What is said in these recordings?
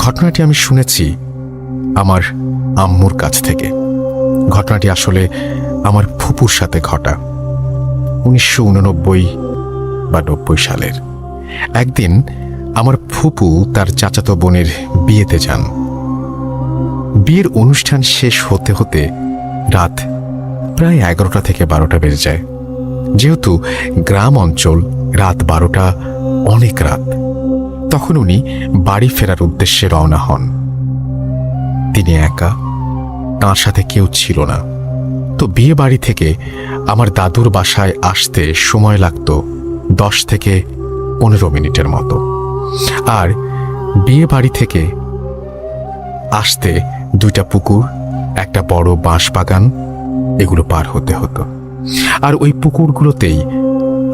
ঘটনাটি আমি শুনেছি আমার আম্মুর কাছ থেকে। ঘটনাটি আসলে আমার ফুপুর সাথে ঘটা 1989 বা 90 সালের। একদিন আমার ফুপু তার চাচাতো বোনের বিয়েতে যান। বিয়ের অনুষ্ঠান শেষ হতে হতে রাত প্রায় 11টা থেকে 12টা বেজে যায়। যেহেতু গ্রাম অঞ্চল, রাত 12টা অনেক রাত। তখন উনি বাড়ি ফেরার উদ্দেশ্যে রওনা হন। তিনি একা, তাঁর সাথে কেউ ছিল না। তো বিয়ে বাড়ি থেকে আমার দাদুর বাসায় আসতে সময় লাগত 10 থেকে 15 মিনিটের মতো। আর বিয়ে বাড়ি থেকে আসতে 2টা পুকুর, একটা বড় বাঁশ বাগান, এগুলো পার হতে হতো। আর ওই পুকুরগুলোতেই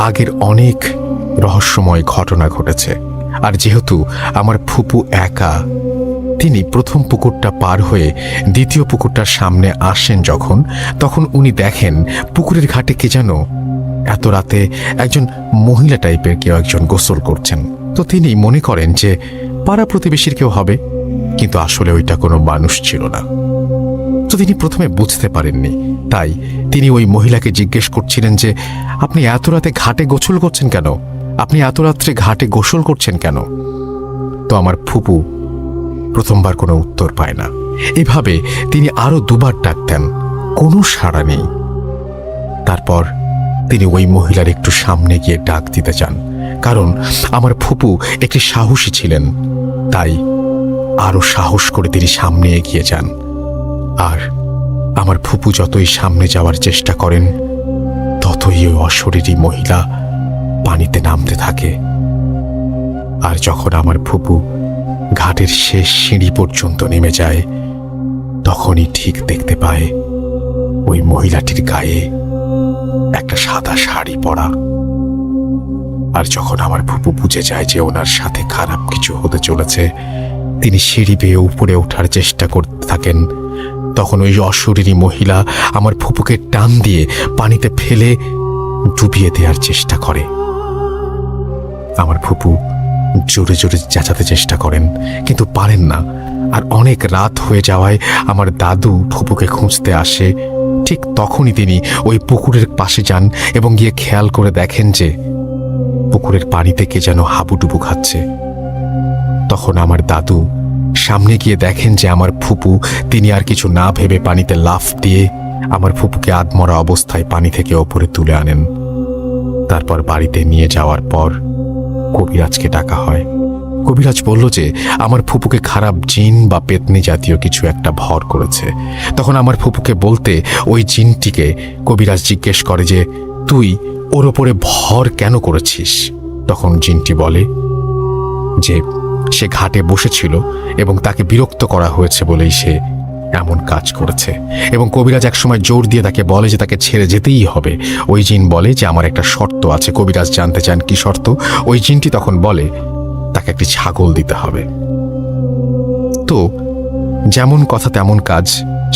আগের অনেক রহস্যময় ঘটনা ঘটেছে। আর যেহেতু আমার ফুপু একা, তিনি প্রথম পুকুরটা পার হয়ে দ্বিতীয় পুকুরটার সামনে আসেন যখন, তখন উনি দেখেন পুকুরের ঘাটে কে যেন এত রাতে একজন মহিলা টাইপের কেউ একজন গোসল করছেন। তো তিনি মনে করেন যে পাড়া প্রতিবেশীর কেউ হবে, কিন্তু আসলে ওইটা কোনো মানুষ ছিল না। তো তিনি প্রথমে বুঝতে পারেননি। তাই তিনি ওই মহিলাকে জিজ্ঞেস করছিলেন যে, আপনি এত রাতে ঘাটে গোসল করছেন কেন? আপনি এত রাত্রে ঘাটে গোসল করছেন কেন? তো আমার ফুপু প্রথমবার কোনো উত্তর পায় না। এভাবে তিনি আরো 2বার ডাক দেন, কোনো সাড়া নেই। তারপর তিনি ওই মহিলার একটু সামনে গিয়ে ডাক দিতে চান, কারণ আমার ফুপু একটি সাহসী ছিলেন। তাই আরো সাহস করে তিনি সামনে এগিয়ে যান। আর আমার ফুপু যতই সামনে যাওয়ার চেষ্টা করেন, ততই ওই অশরীরী মহিলা পানিতে নামতে থাকে। আর যখন আমার ফুপু ঘাটের শেষ সিঁড়ি পর্যন্ত নেমে যায়, তখনই ঠিক দেখতে পায় ওই মহিলাটির গায়ে একটা সাদা শাড়ি পরা। আর যখন আমার ফুপু বুঝে যায় যে ওনার সাথে খারাপ কিছু হতে চলেছে, তিনি সিঁড়ি বেয়ে উপরে ওঠার চেষ্টা করতে থাকেন। তখন ওই অশরীরী মহিলা আমার ফুপুকে টান দিয়ে পানিতে ফেলে ডুবিয়ে দেওয়ার চেষ্টা করে। আমার ফুপু জোরে জোরে চেঁচাতে চেষ্টা করেন, কিন্তু পারেন না। আর অনেক রাত হয়ে যাওয়ায় আমার দাদু ফুপুকে খুঁজতে আসে। ঠিক তখনই তিনি ওই পুকুরের পাশে যান এবং গিয়ে খেয়াল করে দেখেন যে পুকুরের পানিতে কে যেন হাবুডুবু খাচ্ছে। তখন আমার দাদু সামনে গিয়ে দেখেন যে আমার ফুপু, তিনি আর কিছু না ভেবে পানিতে লাফ দিয়ে আমার ফুপুকে আধমরা অবস্থায় পানি থেকে ওপরে তুলে আনেন। তারপর বাড়িতে নিয়ে যাওয়ার পর কবিরাজকে ডাকা হয়। কবিরাজ বলল যে আমার ফুপুকে খারাপ জিন বা পেতনি জাতীয় কিছু একটা ভর করেছে। তখন আমার ফুপুকে বলতে ওই জিনটিকে কবিরাজ জিজ্ঞেস করে যে, তুই ওর ওপরে ভর কেন করেছিস? তখন জিনটি বলে যে সে ঘাটে বসেছিল এবং তাকে বিরক্ত করা হয়েছে বলেই সে এমন কাজ করেছে। এবং কবিরাজ একসময় জোর দিয়ে তাকে বলে যে তাকে ছেড়ে যেতেই হবে। ওই জিন বলে যে আমার একটা শর্ত আছে। কবিরাজ জানতে চান কি শর্ত। ওই জিনটি তখন বলে তাকে একটি ছাগল দিতে হবে। তো যেমন কথা তেমন কাজ,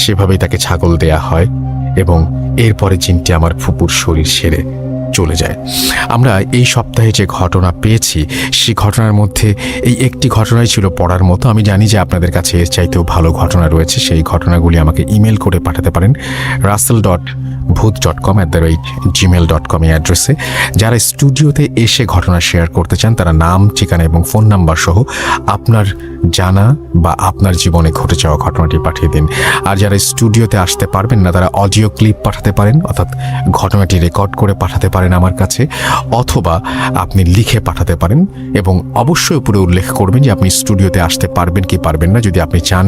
সেভাবেই তাকে ছাগল দেয়া হয় এবং এরপরে জিনটি আমার ফুপুর শরীর ছেড়ে চলে যায়। আমরা এই সপ্তাহে যে ঘটনা পেয়েছি, সেই ঘটনার মধ্যে এই একটি ঘটনাই ছিল পড়ার মতো। আমি জানি যে আপনাদের কাছে এর চাইতেও ভালো ঘটনা রয়েছে। সেই ঘটনাগুলি আমাকে ইমেল করে পাঠাতে পারেন russell.booth.com@gmail.com এই অ্যাড্রেসে। যারা স্টুডিওতে এসে ঘটনা শেয়ার করতে চান, তারা নাম, ঠিকানা এবং ফোন নাম্বার সহ আপনার জানা বা আপনার জীবনে ঘটে যাওয়া ঘটনাটি পাঠিয়ে দিন। আর যারা স্টুডিওতে আসতে পারবেন না, তারা অডিও ক্লিপ পাঠাতে পারেন, অর্থাৎ ঘটনাটি রেকর্ড করে পাঠাতে পারেন আমার কাছে, অথবা আপনি লিখে পাঠাতে পারেন। এবং অবশ্যই উপরে উল্লেখ করবেন যে আপনি স্টুডিওতে আসতে পারবেন কি পারবেন না। যদি আপনি চান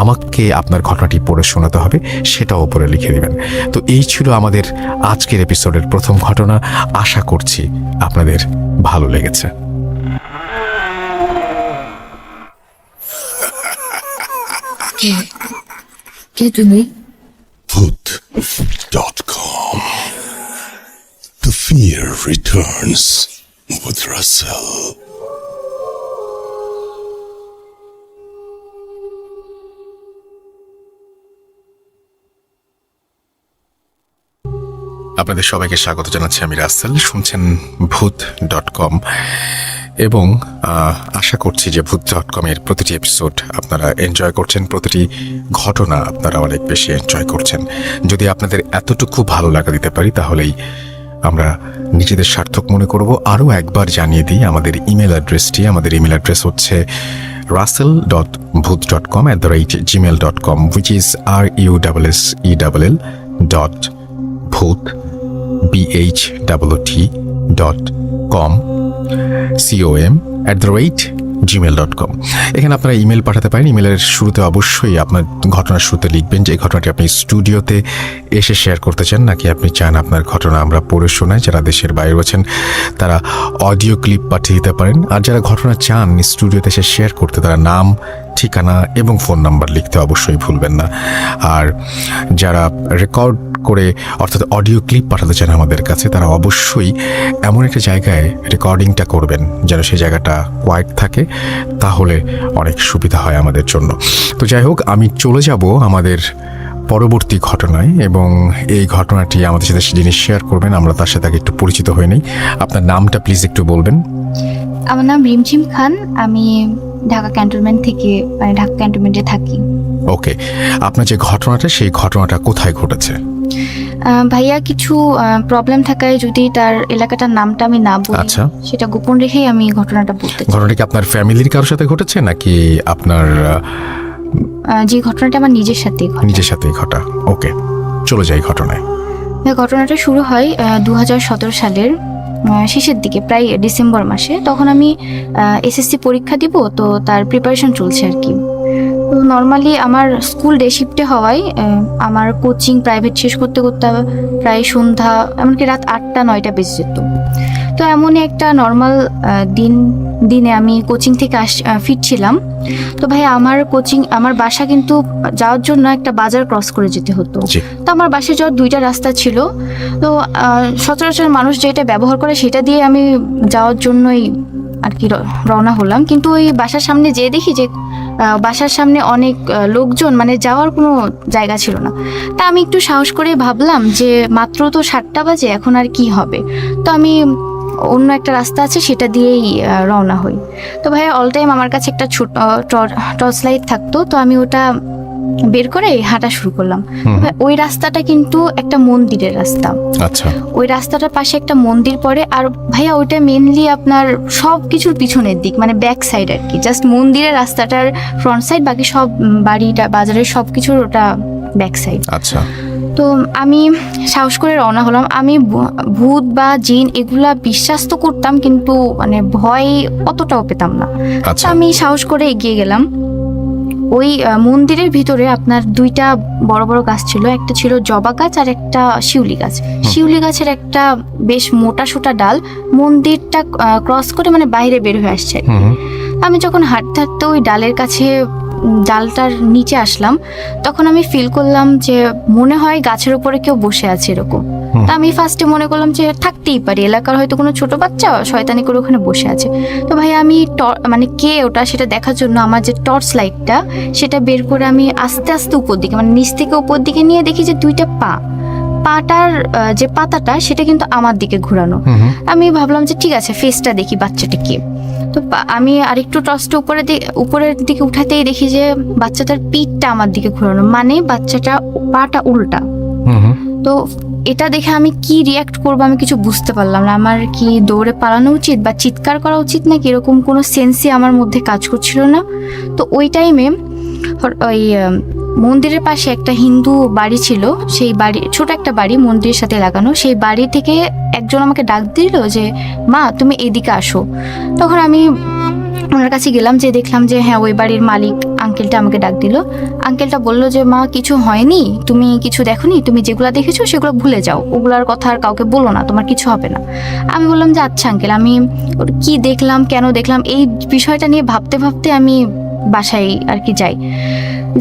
আমাকে আপনার ঘটনাটি পড়ে শোনাতে হবে, সেটাও উপরে লিখে দেবেন। তো এই ছিল আমাদের আজকের এপিসোডের প্রথম ঘটনা। আশা করছি আপনাদের ভালো লেগেছে। কে তুমি? Booth.com. The fear returns with Russell. আপনাদের সবাইকে স্বাগত জানাচ্ছি। আমি রাসেল। শুনছেন ভূত.com। এবং আশা করছি যে ভূত.com-এর প্রতিটি এপিসোড আপনারা এনজয় করছেন, প্রতিটি ঘটনা আপনারা অনেক বেশি এনজয় করছেন। যদি আপনাদের এতটুকু ভালো লাগা দিতে পারি তাহলেই আমরা নিজেদের সার্থক মনে করব। আরও একবার জানিয়ে দিই আমাদের ইমেল অ্যাড্রেসটি। আমাদের ইমেল অ্যাড্রেস হচ্ছে russell.booth.com@gmail.com, which is russell.booth.com এখানে আপনারা ইমেল পাঠাতে পারেন। ইমেলের শুরুতে অবশ্যই আপনার ঘটনার শুরুতে লিখবেন যে এই ঘটনাটি আপনি স্টুডিওতে এসে শেয়ার করতে চান, নাকি আপনি চান আপনার ঘটনা আমরা পড়ে শোনাই। যারা দেশের বাইরে আছেন তারা অডিও ক্লিপ পাঠিয়ে দিতে পারেন। আর যারা ঘটনা চান স্টুডিওতে এসে শেয়ার করতে, তারা নাম, ঠিকানা এবং ফোন নাম্বার লিখতে অবশ্যই ভুলবেন না। আর যারা রেকর্ড করে অর্থাৎ অডিও ক্লিপ পাঠাতে চান আমাদের কাছে, তারা অবশ্যই এমন একটা জায়গায় রেকর্ডিংটা করবেন যেন সেই জায়গাটা কোয়াইট থাকে, তাহলে অনেক সুবিধা হয় আমাদের জন্য। তো যাই হোক, আমি চলে যাব আমাদের পরবর্তী ঘটনায়, এবং এই ঘটনাটি আমাদের সাথে যিনি শেয়ার করবেন আমরা তার সাথে আগে একটু পরিচিত হয়ে নেই। আপনার নামটা প্লিজ একটু বলবেন। আমার নাম রিমঝিম খান, আমি ঢাকা ক্যান্টনমেন্ট থেকে, মানে ঢাকা ক্যান্টনমেন্টে থাকি। ওকে, আপনার যে ঘটনাটা, সেই ঘটনাটা কোথায় ঘটেছে? ভাইয়া কিছু প্রবলেম থাকায় যদি তার এলাকাটার নামটা আমি না বলি, আচ্ছা, সেটা গোপন রেখেই আমি ঘটনাটা বলতে চাই। ঘটনাটা কি আপনার ফ্যামিলির কারোর সাথে ঘটেছে নাকি আপনার যে ঘটনাটা আমার নিজের সাথেই ঘটে। নিজের সাথেই ঘটা? ওকে, চলে যাই ঘটনায়। ঘটনাটা শুরু হয় 2017 সালের শেষের দিকে, প্রায় ডিসেম্বর মাসে। তখন আমি এসএসসি পরীক্ষা দিব, তো তার প্রিপারেশন চলছে আর কি। তো নর্মালি আমার স্কুল ডে শিফটে হওয়ায় আমার কোচিং প্রাইভেট শেষ করতে করতে প্রায় সন্ধ্যা, এমনকি রাত 8টা-9টা বেজে যেত। তো এমনই একটা নর্মাল দিনে আমি কোচিং থেকে ফিরছিলাম। তো ভাই আমার বাসা কিন্তু যাওয়ার জন্য একটা বাজার ক্রস করে যেতে হতো। তো আমার বাসায় যাওয়ার 2টা রাস্তা ছিল। তো সচরাচর মানুষ যেটা ব্যবহার করে সেটা দিয়ে আমি যাওয়ার জন্যই আর কি রওনা হলাম। কিন্তু ওই বাসার সামনে যেয়ে দেখি যে বাসার সামনে অনেক লোকজন, মানে যাওয়ার কোনো জায়গা ছিল না। তা আমি একটু সাহস করে ভাবলাম যে মাত্র তো 7টা বাজে, এখন আর কি হবে। তো আমি অন্য একটা রাস্তা আছে সেটা দিয়েই রওনা হই। তো ভাইয়া অল টাইম আমার কাছে একটা ছোট টর্চ লাইট থাকতো, তো আমি ওটা বের করে হাঁটা শুরু করলাম। ওই রাস্তাটা কিন্তু একটা মন্দিরের রাস্তা। আচ্ছা, ওই রাস্তাটার পাশে একটা মন্দির পড়ে। আর ভাইয়া ওইটা মেনলি আপনার সব কিছুর পিছনের দিক, মানে ব্যাক সাইড আর কি। জাস্ট মন্দিরের রাস্তাটার ফ্রন্ট সাইড, বাকি সব বাড়িটা, বাজারের সব কিছুর ওটা ব্যাক সাইড। আচ্ছা, তো আমি সাহস করে রওনা হলাম। আমি ভূত বা জিন এগুলা বিশ্বাস তো করতাম, কিন্তু মানে ভয় অতটাও পেতাম না। আচ্ছা, আমি সাহস করে এগিয়ে গেলাম। ওই মন্দিরের ভিতরে আপনার 2টা বড় বড় গাছ ছিল, একটা ছিল জবা গাছ আর একটা শিউলি গাছ। শিউলি গাছের একটা বেশ মোটা সোটা ডাল মন্দিরটা ক্রস করে মানে বাইরে বের হয়ে আসছে। আমি যখন হাঁটতে হাঁটতে ওই ডালের কাছে, ডালটার নিচে আসলাম, তখন আমি ফিল করলাম যে মনে হয় গাছের উপরে কেউ বসে আছে এরকম। তা আমি ফার্স্টে মনে করলাম যে থাকতেই পারে, এলাকার হয়তো কোনো ছোট বাচ্চা শয়তানি করে ওখানে বসে আছে। তো ভাই আমি মানে কে ওটা সেটা দেখার জন্য আমার যে টর্চ লাইটটা সেটা বের করে আমি আস্তে আস্তে উপর দিকে, মানে নিচ থেকে উপর দিকে নিয়ে দেখি যে 2টা পাটার যে পাতাটা সেটা কিন্তু আমার দিকে ঘোরানো। আমি ভাবলাম যে ঠিক আছে, ফেসটা দেখি বাচ্চাটা কে। তো আমি আরেকটু টর্চটা উপরের দিকে উঠাতেই দেখি যে বাচ্চাটার পিঠটা আমার দিকে ঘোরানো, মানে বাচ্চাটা পাটা উল্টা। তো এটা দেখে আমি কি রিয়াক্ট করবো আমি কিছু বুঝতে পারলাম না। আমার কি দৌড়ে পালানো উচিত বা চিৎকার করা উচিত নাকি, এরকম কোনো সেন্সই আমার মধ্যে কাজ করছিল না। তো ওই টাইমে ওই মন্দিরের পাশে একটা হিন্দু বাড়ি ছিল, সেই বাড়ি, ছোট একটা বাড়ি মন্দিরের সাথে লাগানো, সেই বাড়ি থেকে একজন আমাকে ডাক দিল যে মা তুমি এদিকে আসো। তখন আমি ওনার কাছে গেলাম, যে দেখলাম যে হ্যাঁ ওই বাড়ির মালিক আঙ্কেলটা আমাকে ডাক দিল। আঙ্কেলটা বলল যে মা কিছু হয়নি, তুমি কিছু দেখোনি, তুমি যেগুলো দেখেছো সেগুলো ভুলে যাও, ওগুলার কথা আর কাউকে বলো না, তোমার কিছু হবে না। আমি বললাম যে আচ্ছা আঙ্কেল, আমি কি দেখলাম, কেন দেখলাম, এই বিষয়টা নিয়ে ভাবতে ভাবতে আমি বাসায় আর কি যাই।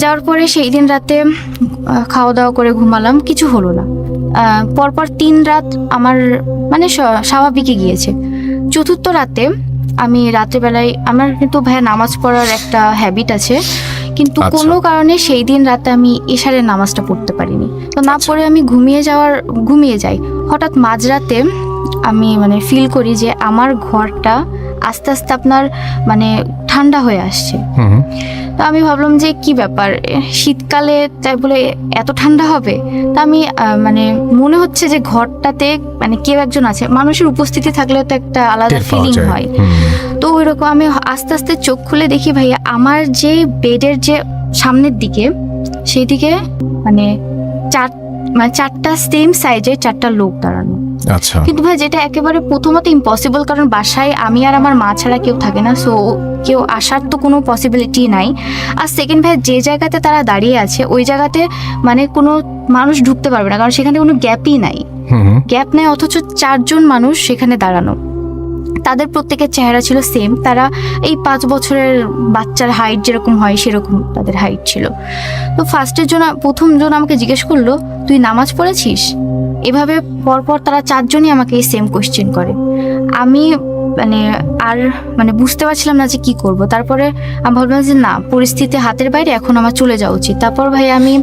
যাওয়ার পরে সেই দিন রাতে খাওয়া দাওয়া করে ঘুমালাম, কিছু হলো না। পরপর 3 রাত আমার মানে স্বাভাবিকই গিয়েছে। 4র্থ রাতে আমি রাত্রেবেলায়, আমার কিন্তু ভাইয়া নামাজ পড়ার একটা হ্যাবিট আছে, কিন্তু কোনো কারণে সেই দিন রাতে আমি ইশারের নামাজটা পড়তে পারিনি। তো না পড়ে আমি ঘুমিয়ে যাই। হঠাৎ মাঝরাতে আমি মানে ফিল করি যে আমার ঘরটা আস্তে আস্তে আপনার মানে ঠান্ডা হয়ে আসছে। হুম। তো আমি ভাবলাম যে কি ব্যাপার, শীতকালে তাই বলে এত ঠান্ডা হবে। তা আমি মানে মনে হচ্ছে যে ঘরটাতে মানে কেউ একজন আছে, মানুষের উপস্থিতি থাকলে তো একটা আলাদা টের পাওয়া ফিলিং যায়। হয়। হুম। তো ওইরকম আমি আস্তে আস্তে চোখ খুলে দেখি ভাইয়া আমার যে বেডের যে সামনের দিকে, সেই দিকে মানে চারটা সেম সাইজে 4টা লোক দাঁড়ানো। আচ্ছা। কিন্তু ভাই যেটা একেবারে প্রথমত ইম্পসিবল, কারণ বাসায় আমি আর আমার মা ছাড়া কেউ থাকে না, সো কেউ আসার তো কোনো পসিবিলিটি নাই। আর সেকেন্ড ভাই যে জায়গাতে তারা দাঁড়িয়ে আছে ওই জায়গাতে মানে কোনো মানুষ ঢুকতে পারবে না, কারণ সেখানে কোনো গ্যাপই নাই, হুম। গ্যাপ নাই, অথচ 4জন মানুষ সেখানে দাঁড়ানো। তাদের প্রত্যেকের চেহারা ছিল সেম, তারা এই 5 বছরের বাচ্চার হাইট যেরকম হয় সেরকম তাদের হাইট ছিল। তো প্রথম জন আমাকে জিজ্ঞেস করলো, তুই নামাজ পড়েছিস? এভাবে পরপর তারা 4জনই আমাকে এই সেম কোশ্চেন করে। আমি মানে বুঝতে পারছিলাম না যে কি করব। তারপরে আমি ভাবলাম যে না, পরিস্থিতি হাতের বাইরে, এখন আমার চলে যাওয়া উচিত। তারপর ভাই আমি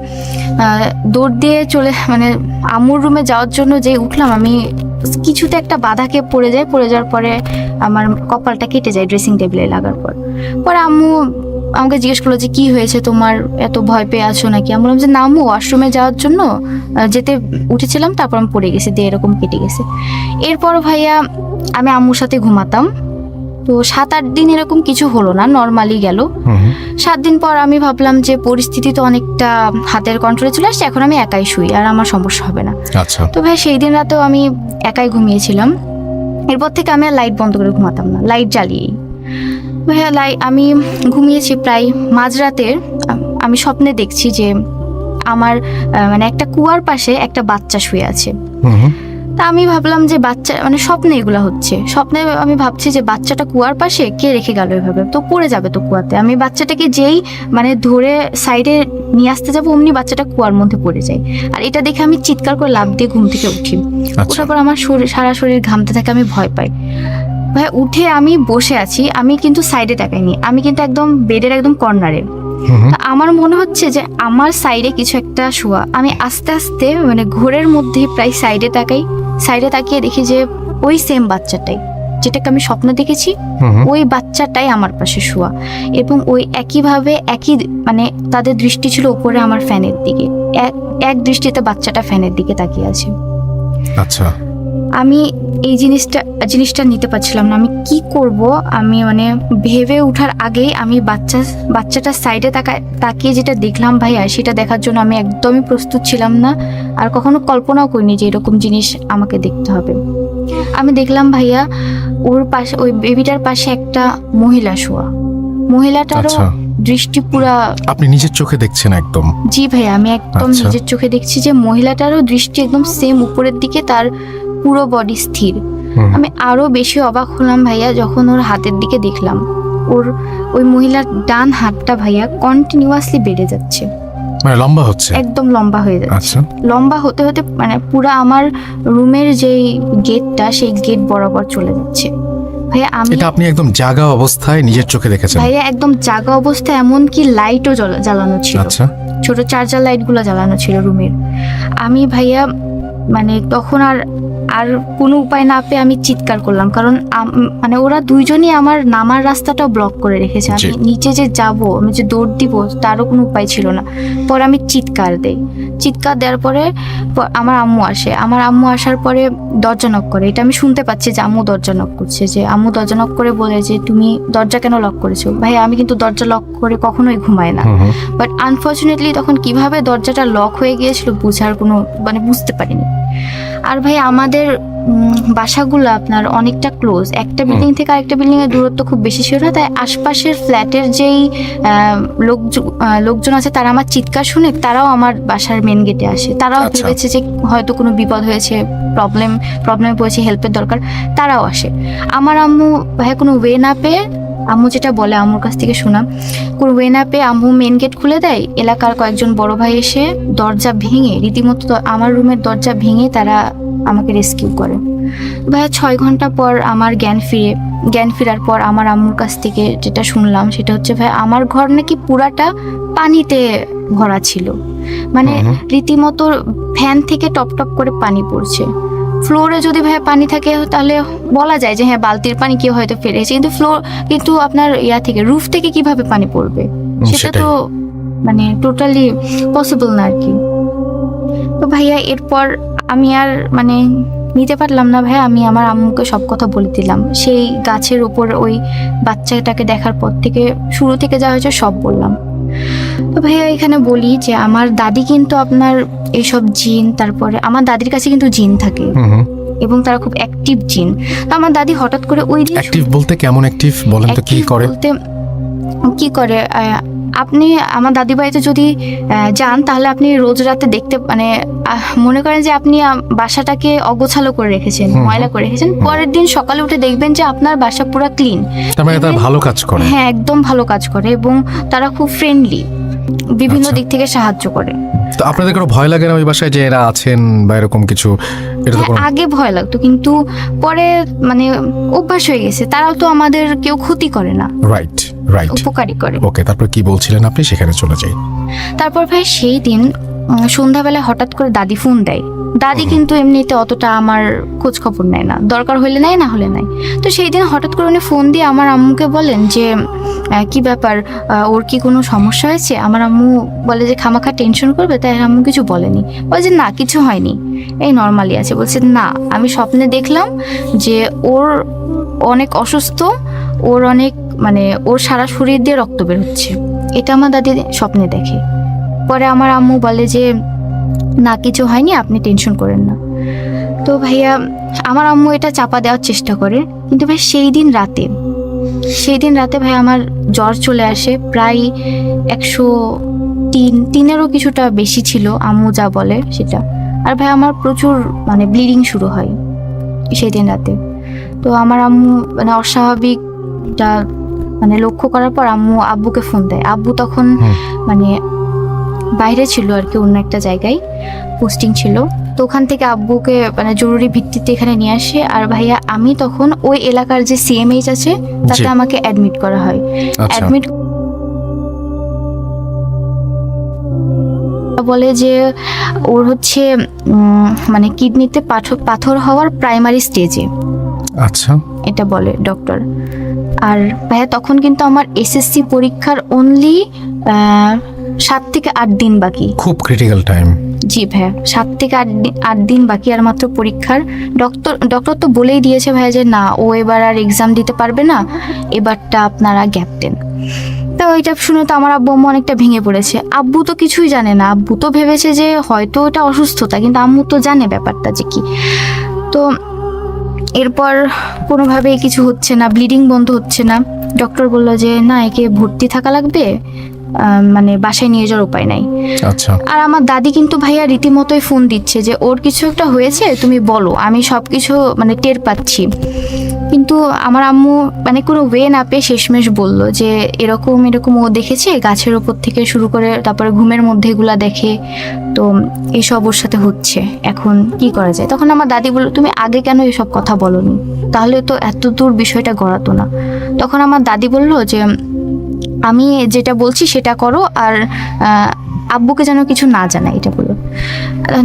দৌড় দিয়ে মানে আম্মুর রুমে যাওয়ার জন্য যে উঠলাম, আমি কিছুতে একটা বাধাকে পড়ে যাওয়ার পরে আমার কপালটা কেটে যায় ড্রেসিং টেবিলে লাগার পরে আম্মু আমাকে জিজ্ঞেস করলো যে কি হয়েছে, তোমার এত ভয় পেয়ে আছো নাকি? আমি বললাম যে না আম্মু, ওয়াশরুমে যাওয়ার জন্য যেতে উঠেছিলাম, তারপর আমি পড়ে গেছি, দিয়ে এরকম কেটে গেছে। এরপর ভাইয়া আমি আম্মুর সাথে ঘুমাতাম, তো 7-8 দিন এরকম কিছু হলো না, নর্মালি গেল। 7 দিন পর আমি ভাবলাম যে পরিস্থিতি তো অনেকটা হাতের কন্ট্রোলে চলে আসছে, এখন আমি একাই শুই, আর আমার সমস্যা হবে না। আচ্ছা। তো ভাই সেই দিন রাতেও আমি একাই ঘুমিয়েছিলাম। এরপর থেকে আমি আর লাইট বন্ধ করে ঘুমাতাম না, লাইট জ্বালিয়েই। ভাইয়া আমি ঘুমিয়েছি প্রায় মাঝরাতে, আমি স্বপ্নে দেখছি যে আমার মানে একটা কুয়ার পাশে একটা বাচ্চা শুয়ে আছে। তা আমি ভাবলাম যে বাচ্চা মানে স্বপ্নে এগুলা হচ্ছে, স্বপ্নে আমি ভাবছি যে বাচ্চাটা কুয়ার পাশে কে রেখে গেল এভাবে, তো পড়ে যাবে তো কুয়াতে। আমি বাচ্চাটাকে যেই মানে ধরে সাইডে নিয়ে আসতে যাবো, অমনি বাচ্চাটা কুয়ার মধ্যে পড়ে যায়। আর এটা দেখে আমি চিৎকার করে লাফ দিয়ে ঘুম থেকে উঠি। ওঠার পর আমার সারা শরীর ঘামতে থাকে, আমি ভয় পাই। ভাই উঠে আমি বসে আছি, আমি কিন্তু সাইডে তাকাইনি, আমি কিন্তু একদম বেডের একদম কর্নারে। আমার মনে হচ্ছে যে আমার সাইডে কিছু একটা শোয়া। আমি আস্তে আস্তে মানে ঘোরের মধ্যে প্রায় সাইডে তাকিয়ে দেখি যে ওই সেম বাচ্চাটাই, যেটাকে আমি স্বপ্ন দেখেছি, ওই বাচ্চাটাই আমার পাশে শোয়া। এবং ওই একইভাবে মানে তাদের দৃষ্টি ছিল উপরে আমার ফ্যানের দিকে, এক দৃষ্টিতে বাচ্চাটা ফ্যানের দিকে তাকিয়ে আছে। আচ্ছা। আমি এই জিনিসটা নিতে পারছিলাম না, আমি কি করব। আমি মানে ভেবে ওঠার আগেই আমি বাচ্চাটার সাইডে তাকিয়ে যেটা দেখলাম ভাইয়া, সেটা দেখার জন্য আমি একদমই প্রস্তুত ছিলাম না, আর কখনো কল্পনাও করিনি যে এরকম জিনিস আমাকে দেখতে হবে। আমি দেখলাম ভাইয়া ওর পাশে, ওই বেবিটার পাশে একটা মহিলা শোয়া। মহিলাটারও দৃষ্টি পুরা, আপনি নিজের চোখে দেখছেন একদম? জি ভাইয়া, আমি একদম নিজের চোখে দেখছি যে মহিলাটারও দৃষ্টি একদম সেম উপরের দিকে, তার পুরো বডি স্থির। আমি আরো বেশি অবাক হলাম ভাইয়া যখন ওর হাতের দিকে দেখলাম, ওই মহিলার ডান হাতটা ভাইয়া কন্টিনিউয়াসলি বেড়ে যাচ্ছে, মানে লম্বা হচ্ছে, একদম লম্বা হয়ে যাচ্ছে। আচ্ছা। লম্বা হতে হতে মানে পুরো আমার রুমের যে গেটটা, সেই গেট বরাবর চলে যাচ্ছে। ভাইয়া এটা আপনি একদম জাগা অবস্থায় নিজের চোখে দেখেছেন? ভাইয়া একদম জাগা অবস্থায়, এমনকি লাইটও জ্বালানো ছিল। আচ্ছা। ছোট চার্জার লাইটগুলো জ্বালানো ছিল রুমের। আমি ভাইয়া মানে তখন আর কোনো উপায় না পেয়ে আমি চিৎকার করলাম, কারণ মানে ওরা দুইজনই আমার নামার রাস্তাটা ব্লক করে রেখেছে। আমি নিচে যে যাব, আমি যে দৌড় দিব, তারও কোনো উপায় ছিল না। পরে আমি চিৎকার দেওয়ার পরে আমার আম্মু আসে। আমার আম্মু আসার পরে দরজা নক করে, এটা আমি শুনতে পাচ্ছি যে আম্মু দরজা নক করছে, যে আম্মু দরজা নক করে বলে যে তুমি দরজা কেন লক করেছো? ভাই আমি কিন্তু দরজা লক করে কখনোই ঘুমাই না, বাট আনফর্চুনেটলি তখন কিভাবে দরজাটা লক হয়ে গিয়েছিল বুঝতে পারিনি। আর ভাই আমাদের বাসাগুলো আপনার অনেকটা ক্লোজ, একটা বিল্ডিং থেকে আরেকটা বিল্ডিং এর দূরত্ব খুব বেশি ছিল না, তাই আশপাশের ফ্ল্যাটের যেই লোকজন আছে তারা আমার চিৎকার শুনে তারাও আমার বাসার মেন গেটে আসে। তারাও ভেবেছে যে হয়তো কোনো বিপদ হয়েছে, প্রবলেমে পড়েছে, হেল্পের দরকার, তারাও আসে। আমার আম্মু ভাই কোনো ওয়ে না পেয়ে, আম্মু যেটা বলে আম্মুর কাছ থেকে শোনা, কোনো ওয়ে না পেয়ে আম্মু মেন গেট খুলে দেয়। এলাকার কয়েকজন বড় ভাই এসে দরজা ভেঙে, রীতিমতো আমার রুমের দরজা ভেঙে তারা আমাকে রেস্কিউ করে। ভাইয়া 6 ঘন্টা পর আমার জ্ঞান ফেরার পর আমার আম্মুর কাছ থেকে যেটা শুনলাম সেটা হচ্ছে ভাই আমার ঘর নাকি পুরাটা পানিতে ভরা ছিল, মানে রীতিমতো ফ্যান থেকে টপ টপ করে পানি পড়ছে। ফ্লোরে যদি ভাইয়া পানি থাকে তাহলে বলা যায় যে হ্যাঁ বালতির পানি কেউ হয়তো ফেলেছে, কিন্তু আপনার থেকে রুফ থেকে কিভাবে পানি পড়বে, সেটা সেটাই। তো মানে টোটালি পসিবল না আর কি। তো ভাইয়া এরপর আমি আর মানে নিতে পারলাম না ভাইয়া, আমি আমার আম্মুকে সব কথা বলে দিলাম। সেই গাছের উপর ওই বাচ্চাটাকে দেখার পর থেকে শুরু থেকে যা হয়েছে সব বললাম। তো ভাইয়া এখানে বলি যে আমার দাদি কিন্তু আপনার এইসব জিন, তারপরে আমার দাদির কাছে কিন্তু জিন থাকে এবং তারা খুব অ্যাক্টিভ জিন। তো আমার দাদি হঠাৎ করে ওই দিন অ্যাক্টিভ বলতে কেমন অ্যাক্টিভ বলেন তো, কি active করে? বলতে কি করে আপনি আমার দাদি বাড়িতে যদি যান তাহলে আপনি রোজ রাতে দেখতে মানে মনে করেন যে আপনি বাসাটাকে অগোছালো করে রেখেছেন, ময়লা করে রেখেছেন, পরের দিন সকালে উঠে দেখবেন যে আপনার বাসা পুরো ক্লিন। তার মানে তারা ভালো কাজ করে। হ্যাঁ, একদম ভালো কাজ করে এবং তারা খুব ফ্রেন্ডলি, বিভিন্ন আচ্ছা। দিক থেকে সাহায্য করে। তো আপনাদের কোনো ভয় লাগে না ওই বাসায় যে এরা আছেন বা এরকম কিছু? এটা তো কোনো আগে ভয় লাগতো কিন্তু পরে মানে অভ্যাস হয়ে গেছে। তারাও তো আমাদের কেউ ক্ষতি করে না, রাইট রাইট। উপকারী করে। ওকে, তারপর কি বলছিলেন আপনি? সেখানে চলে যাই। তারপর ভাই সেই দিন সন্ধ্যাবেলায় হঠাৎ করে দাদি ফোন দেয়। দাদি কিন্তু এমনিতে অতটা আমার খোঁজ খবর নেয় না, দরকার হলে নেয়, না হলে নাই। তো সেই দিন হঠাৎ করে উনি ফোন দিয়ে আমার আম্মুকে বলেন যে কি ব্যাপার, ওর কি কোনো সমস্যা হয়েছে? আমার আম্মু বলে যে খামাখা টেনশন করবে, তাই আম্মু কিছু বলেনি। বলে যে না কিছু হয়নি, এই নর্মালি আছে। বলছে না, আমি স্বপ্নে দেখলাম যে ওর অনেক অসুস্থ, ওর অনেক মানে ওর সারা শরীর দিয়ে রক্ত বের হচ্ছে, এটা আমার দাদি স্বপ্নে দেখে। পরে আমার আম্মু বলে যে না কিছু হয়নি, আপনি টেনশন করেন না। তো ভাইয়া আমার আম্মু এটা চাপা দেওয়ার চেষ্টা করে, কিন্তু ভাই সেই দিন রাতে ভাই আমার জ্বর চলে আসে, প্রায় 103-এরও কিছুটা বেশি ছিল আম্মু যা বলে সেটা। আর ভাই আমার প্রচুর মানে ব্লিডিং শুরু হয় সেই দিন রাতে। তো আমার আম্মু মানে অস্বাভাবিকটা মানে লক্ষ্য করার পর আব্বুকে ফোন দেয়। আব্বু তখন মানে বাইরে ছিল আর কি, অন্য একটা জায়গায় পোস্টিং ছিল। তো ওখান থেকে আব্বুকে মানে জরুরি ভিত্তিতে এখানে নিয়ে আসে। আর ভাইয়া আমি তখন ওই এলাকার যে সিএমএইচ আছে তাতে জি। আমাকে অ্যাডমিট করা হয়। আচ্ছা। অ্যাডমিট বলে যে ওর হচ্ছে মানে কিডনিতে পাথর হওয়ার প্রাইমারি স্টেজে, আচ্ছা। এটা বলে ডক্টর। আর ভাইয়া তখন কিন্তু আমার এসএসসি পরীক্ষার অনলি 7 থেকে 8 দিন বাকি। খুব ক্রিটিক্যাল টাইম। জি ভাইয়া, 7 থেকে 8 দিন বাকি আর মাত্র পরীক্ষার। ডক্টর তো বলেই দিয়েছে ভাইয়া যে না, ও এবার আর এক্সাম দিতে পারবে না, এবারটা আপনারা গ্যাপ দেন। তো এটা শুনে তো আমার আব্বু আম্মু অনেকটা ভেঙে পড়েছে। আব্বু তো কিছুই জানে না, আব্বু তো ভেবেছে যে হয়তো এটা অসুস্থতা, কিন্তু আম্মু তো জানে ব্যাপারটা যে কি। তো এরপর কোনোভাবেই কিছু হচ্ছে না, ব্লিডিং বন্ধ হচ্ছে না। ডক্টর বললো যে না, একে ভর্তি থাকা লাগবে, মানে বাসায় নিয়ে যাওয়ার উপায় নাই। আচ্ছা। আর আমার দাদি কিন্তু ভাইয়া রীতিমতোই ফোন দিচ্ছে যে ওর কিছু একটা হয়েছে, তুমি বলো, আমি সব কিছু মানে টের পাচ্ছি। কিন্তু আমার আম্মু মানে কোনো ওয়ে না পেয়ে শেষমেশ বলল যে এরকম ও দেখেছে গাছের ওপর থেকে শুরু করে তারপরে ঘুমের মধ্যে এগুলা দেখে, তো এসব ওর সাথে হচ্ছে, এখন কি করা যায়? তখন আমার দাদি বলল তুমি আগে কেন এসব কথা বলনি, তাহলে তো এত দূর বিষয়টা গড়াতো না। তখন আমার দাদি বলল যে আমি যেটা বলছি সেটা করো, আর আব্বুকে যেন কিছু না জানায়, এটা বলো।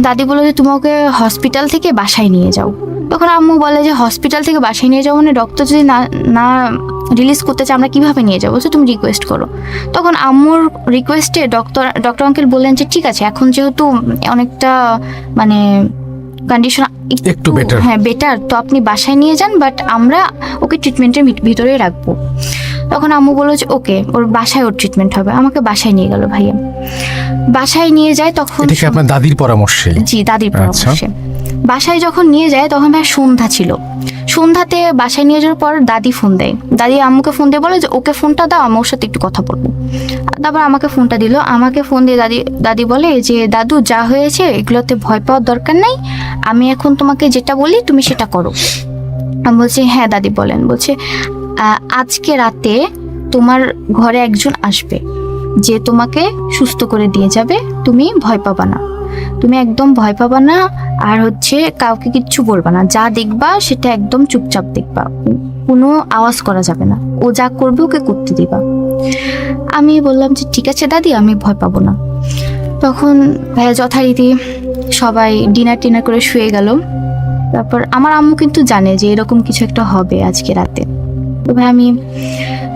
দাদি বললো যে তুমি ওকে হসপিটাল থেকে বাসায় নিয়ে যাও। তখন আম্মু বলে যে হসপিটাল থেকে বাসায় নিয়ে যাও মানে ডক্টর যদি না রিলিজ করতে চায় আমরা কিভাবে নিয়ে যাবো, বলছে তুমি রিকোয়েস্ট করো। তখন আম্মুর রিকোয়েস্টে ডক্টর আঙ্কেল বললেন যে ঠিক আছে, এখন যেহেতু অনেকটা মানে কন্ডিশন একটু better। হ্যাঁ বেটার, তো আপনি বাসায় নিয়ে যান, বাট আমরা ওকে ট্রিটমেন্টের ভিতরেই রাখবো। তখন আম্মু বললো যে ওকে, ওর বাসায় ওর ট্রিটমেন্ট হবে। আমাকে বাসায় নিয়ে গেল ভাইয়া, বাসায় নিয়ে যায়। তখন এটা কি আপনার দাদির পরামর্শে? জি, দাদির পরামর্শে। বাসায় যখন নিয়ে যায় তখন ভাই সন্ধ্যা ছিল। সন্ধ্যাতে বাসায় নিয়ে যাওয়ার পর দাদি ফোন দেয়। দাদি আম্মুকে ফোন দিয়ে বলে যে ওকে ফোনটা দাও, আমি ওর সাথে একটু কথা বলবো। তারপর আমাকে ফোনটা দিল। আমাকে ফোন দিয়ে দাদি বলে যে দাদু যা হয়েছে এগুলোতে ভয় পাওয়ার দরকার নাই, আমি এখন তোমাকে যেটা বলি তুমি সেটা করো। আমি বলছি হ্যাঁ দাদি বলেন। বলছে আজকে রাতে তোমার ঘরে একজন আসবে যে তোমাকে সুস্থ করে দিয়ে যাবে, তুমি ভয় পাবা না, তুমি একদম ভয় পাবা না, আর হচ্ছে কাউকে কিচ্ছু বলবা না, যা দেখবা সেটা একদম চুপচাপ দেখবা, কোনো আওয়াজ করা যাবে না, ও যা করবে ওকে করতে দিবা। আমি বললাম যে ঠিক আছে দাদি, আমি ভয় পাবো না। তখন ভাইয়া যথারীতি সবাই ডিনার করে শুয়ে গেল। তারপর আমার আম্মু কিন্তু জানে যে এরকম কিছু একটা হবে আজকে রাতে। তো ভাই আমি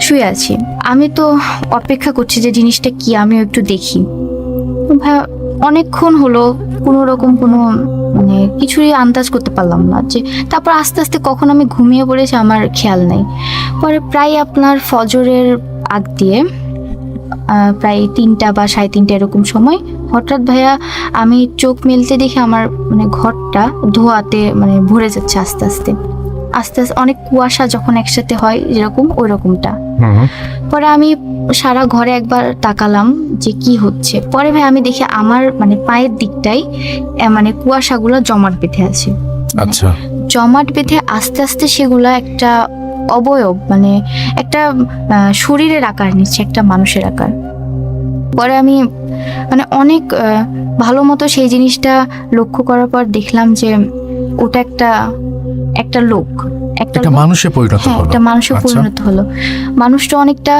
শুয়ে আছি, আমি তো অপেক্ষা করছি যে জিনিসটা কি আমিও একটু দেখি। তো ভাই অনেকক্ষণ হলো কোনো রকম কোনো মানে কিছুই আন্দাজ করতে পারলাম না যে, তারপর আস্তে আস্তে কখন আমি ঘুমিয়ে পড়েছি আমার খেয়াল নেই। পরে প্রায় আপনার ফজরের আগ দিয়ে প্রায় 3টা বা 3:30 এরকম সময় হঠাৎ ভাইয়া আমি চোখ মেলতে দেখি আমার মানে ঘরটা ধোঁয়াতে মানে ভরে যাচ্ছে আস্তে আস্তে আস্তে আস্তে, অনেক কুয়াশা যখন একসাথে হয় যেরকম ওই রকমটা। পরে আমি সারা ঘরে একবার তাকালাম যে কি হচ্ছে। পরে ভাই আমি দেখি আমার মানে পায়ের দিকটাই মানে কুয়াশাগুলো জমাট বেঁধে আছে। আচ্ছা, জমাট বেঁধে আস্তে আস্তে সেগুলো একটা অবয়ব মানে একটা শরীরের আকার নিচ্ছে, একটা মানুষের আকার। পরে আমি মানে অনেক ভালো মতো সেই জিনিসটা লক্ষ্য করার পর দেখলাম যে ওটা একটা লোক, একটা লোক। মানুষে পরিণত হ্যাঁ, হলো। একটা মানুষে আচ্ছা। পরিণত হলো। মানুষটা অনেকটা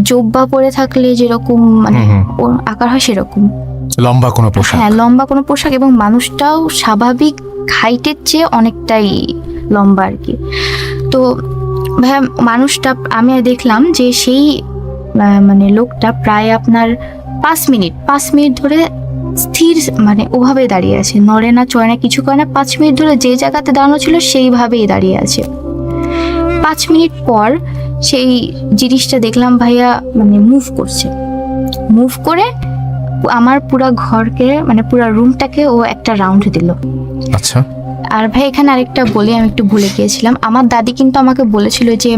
জোব্বা পরে থাকলে যেরকম মানে ওর আকার হয় সেরকম, লম্বা কোনো পোশাক। হ্যাঁ লম্বা কোনো পোশাক, এবং মানুষটাও স্বাভাবিক হাইটের চেয়ে অনেকটাই লম্বা আর কি। তো ভাইয়া মানুষটা আমি দেখলাম যে সেই মানে লোকটা প্রায় আপনার 5 মিনিট ধরে স্থির মানে ওভাবে দাঁড়িয়ে আছে, নড়ে না চড়ে না কিছু করে না। 5 মিনিট ধরে যে জায়গাতে দাঁড়ানো ছিল সেইভাবেই দাঁড়িয়ে আছে। 5 মিনিট পর সেই জিনিসটা দেখলাম ভাইয়া মানে মুভ করে আমার পুরা ঘরকে মানে পুরা রুমটাকে ও একটা রাউন্ড দিল। আচ্ছা, আর ভাই এখানে আরেকটা বলি, আমি একটু ভুলে গিয়েছিলাম। আমার দাদি কিন্তু আমাকে বলেছিল যে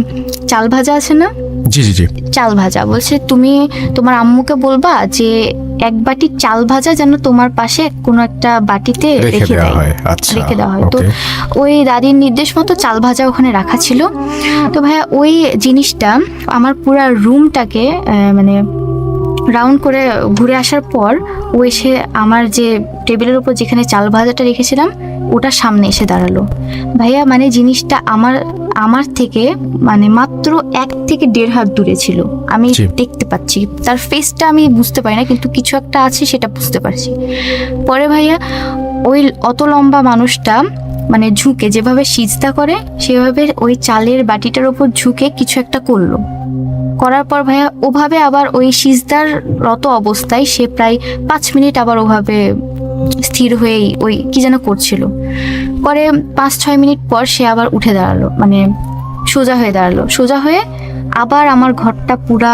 চাল ভাজা আছে না, জি জি জি, চাল ভাজা, বলছে তুমি তোমার আম্মুকে বলবা যে 1 বাটি চাল ভাজা যেন তোমার পাশে কোনো একটা বাটিতে রেখে দেওয়া দেয়, হয়। আচ্ছা, রেখে দেওয়া হয়। তো ওকে। ওই দাদির নির্দেশ মতো চাল ভাজা ওখানে রাখা ছিল। তো ভাইয়া ওই জিনিসটা আমার পুরা রুমটাকে মানে রাউন্ড করে ঘুরে আসার পর ও এসে আমার যে টেবিলের উপর যেখানে চাল ভাজাটা রেখেছিলাম ওটার সামনে এসে দাঁড়ালো। ভাইয়া মানে জিনিসটা আমার থেকে মানে মাত্র 1 থেকে 1.5 হাত দূরে ছিল। আমি জি। দেখতে পাচ্ছি তার ফেসটা, আমি বুঝতে পারি না কিন্তু কিছু একটা আছে সেটা বুঝতে পারছি। পরে ভাইয়া ওই অত লম্বা মানুষটা মানে ঝুঁকে যেভাবে সিজদা করে সেভাবে ওই চালের বাটিটার উপর ঝুঁকে কিছু একটা করলো। করার পর ভাইয়া ওভাবে আবার ওই সিজদার রত অবস্থায় সে প্রায় 5 মিনিট আবার ওভাবে স্থির হয়েই ওই কি যেন করছিল। পরে 5-6 মিনিট পর সে আবার উঠে দাঁড়ালো, মানে সোজা হয়ে আবার আমার ঘরটা পুরা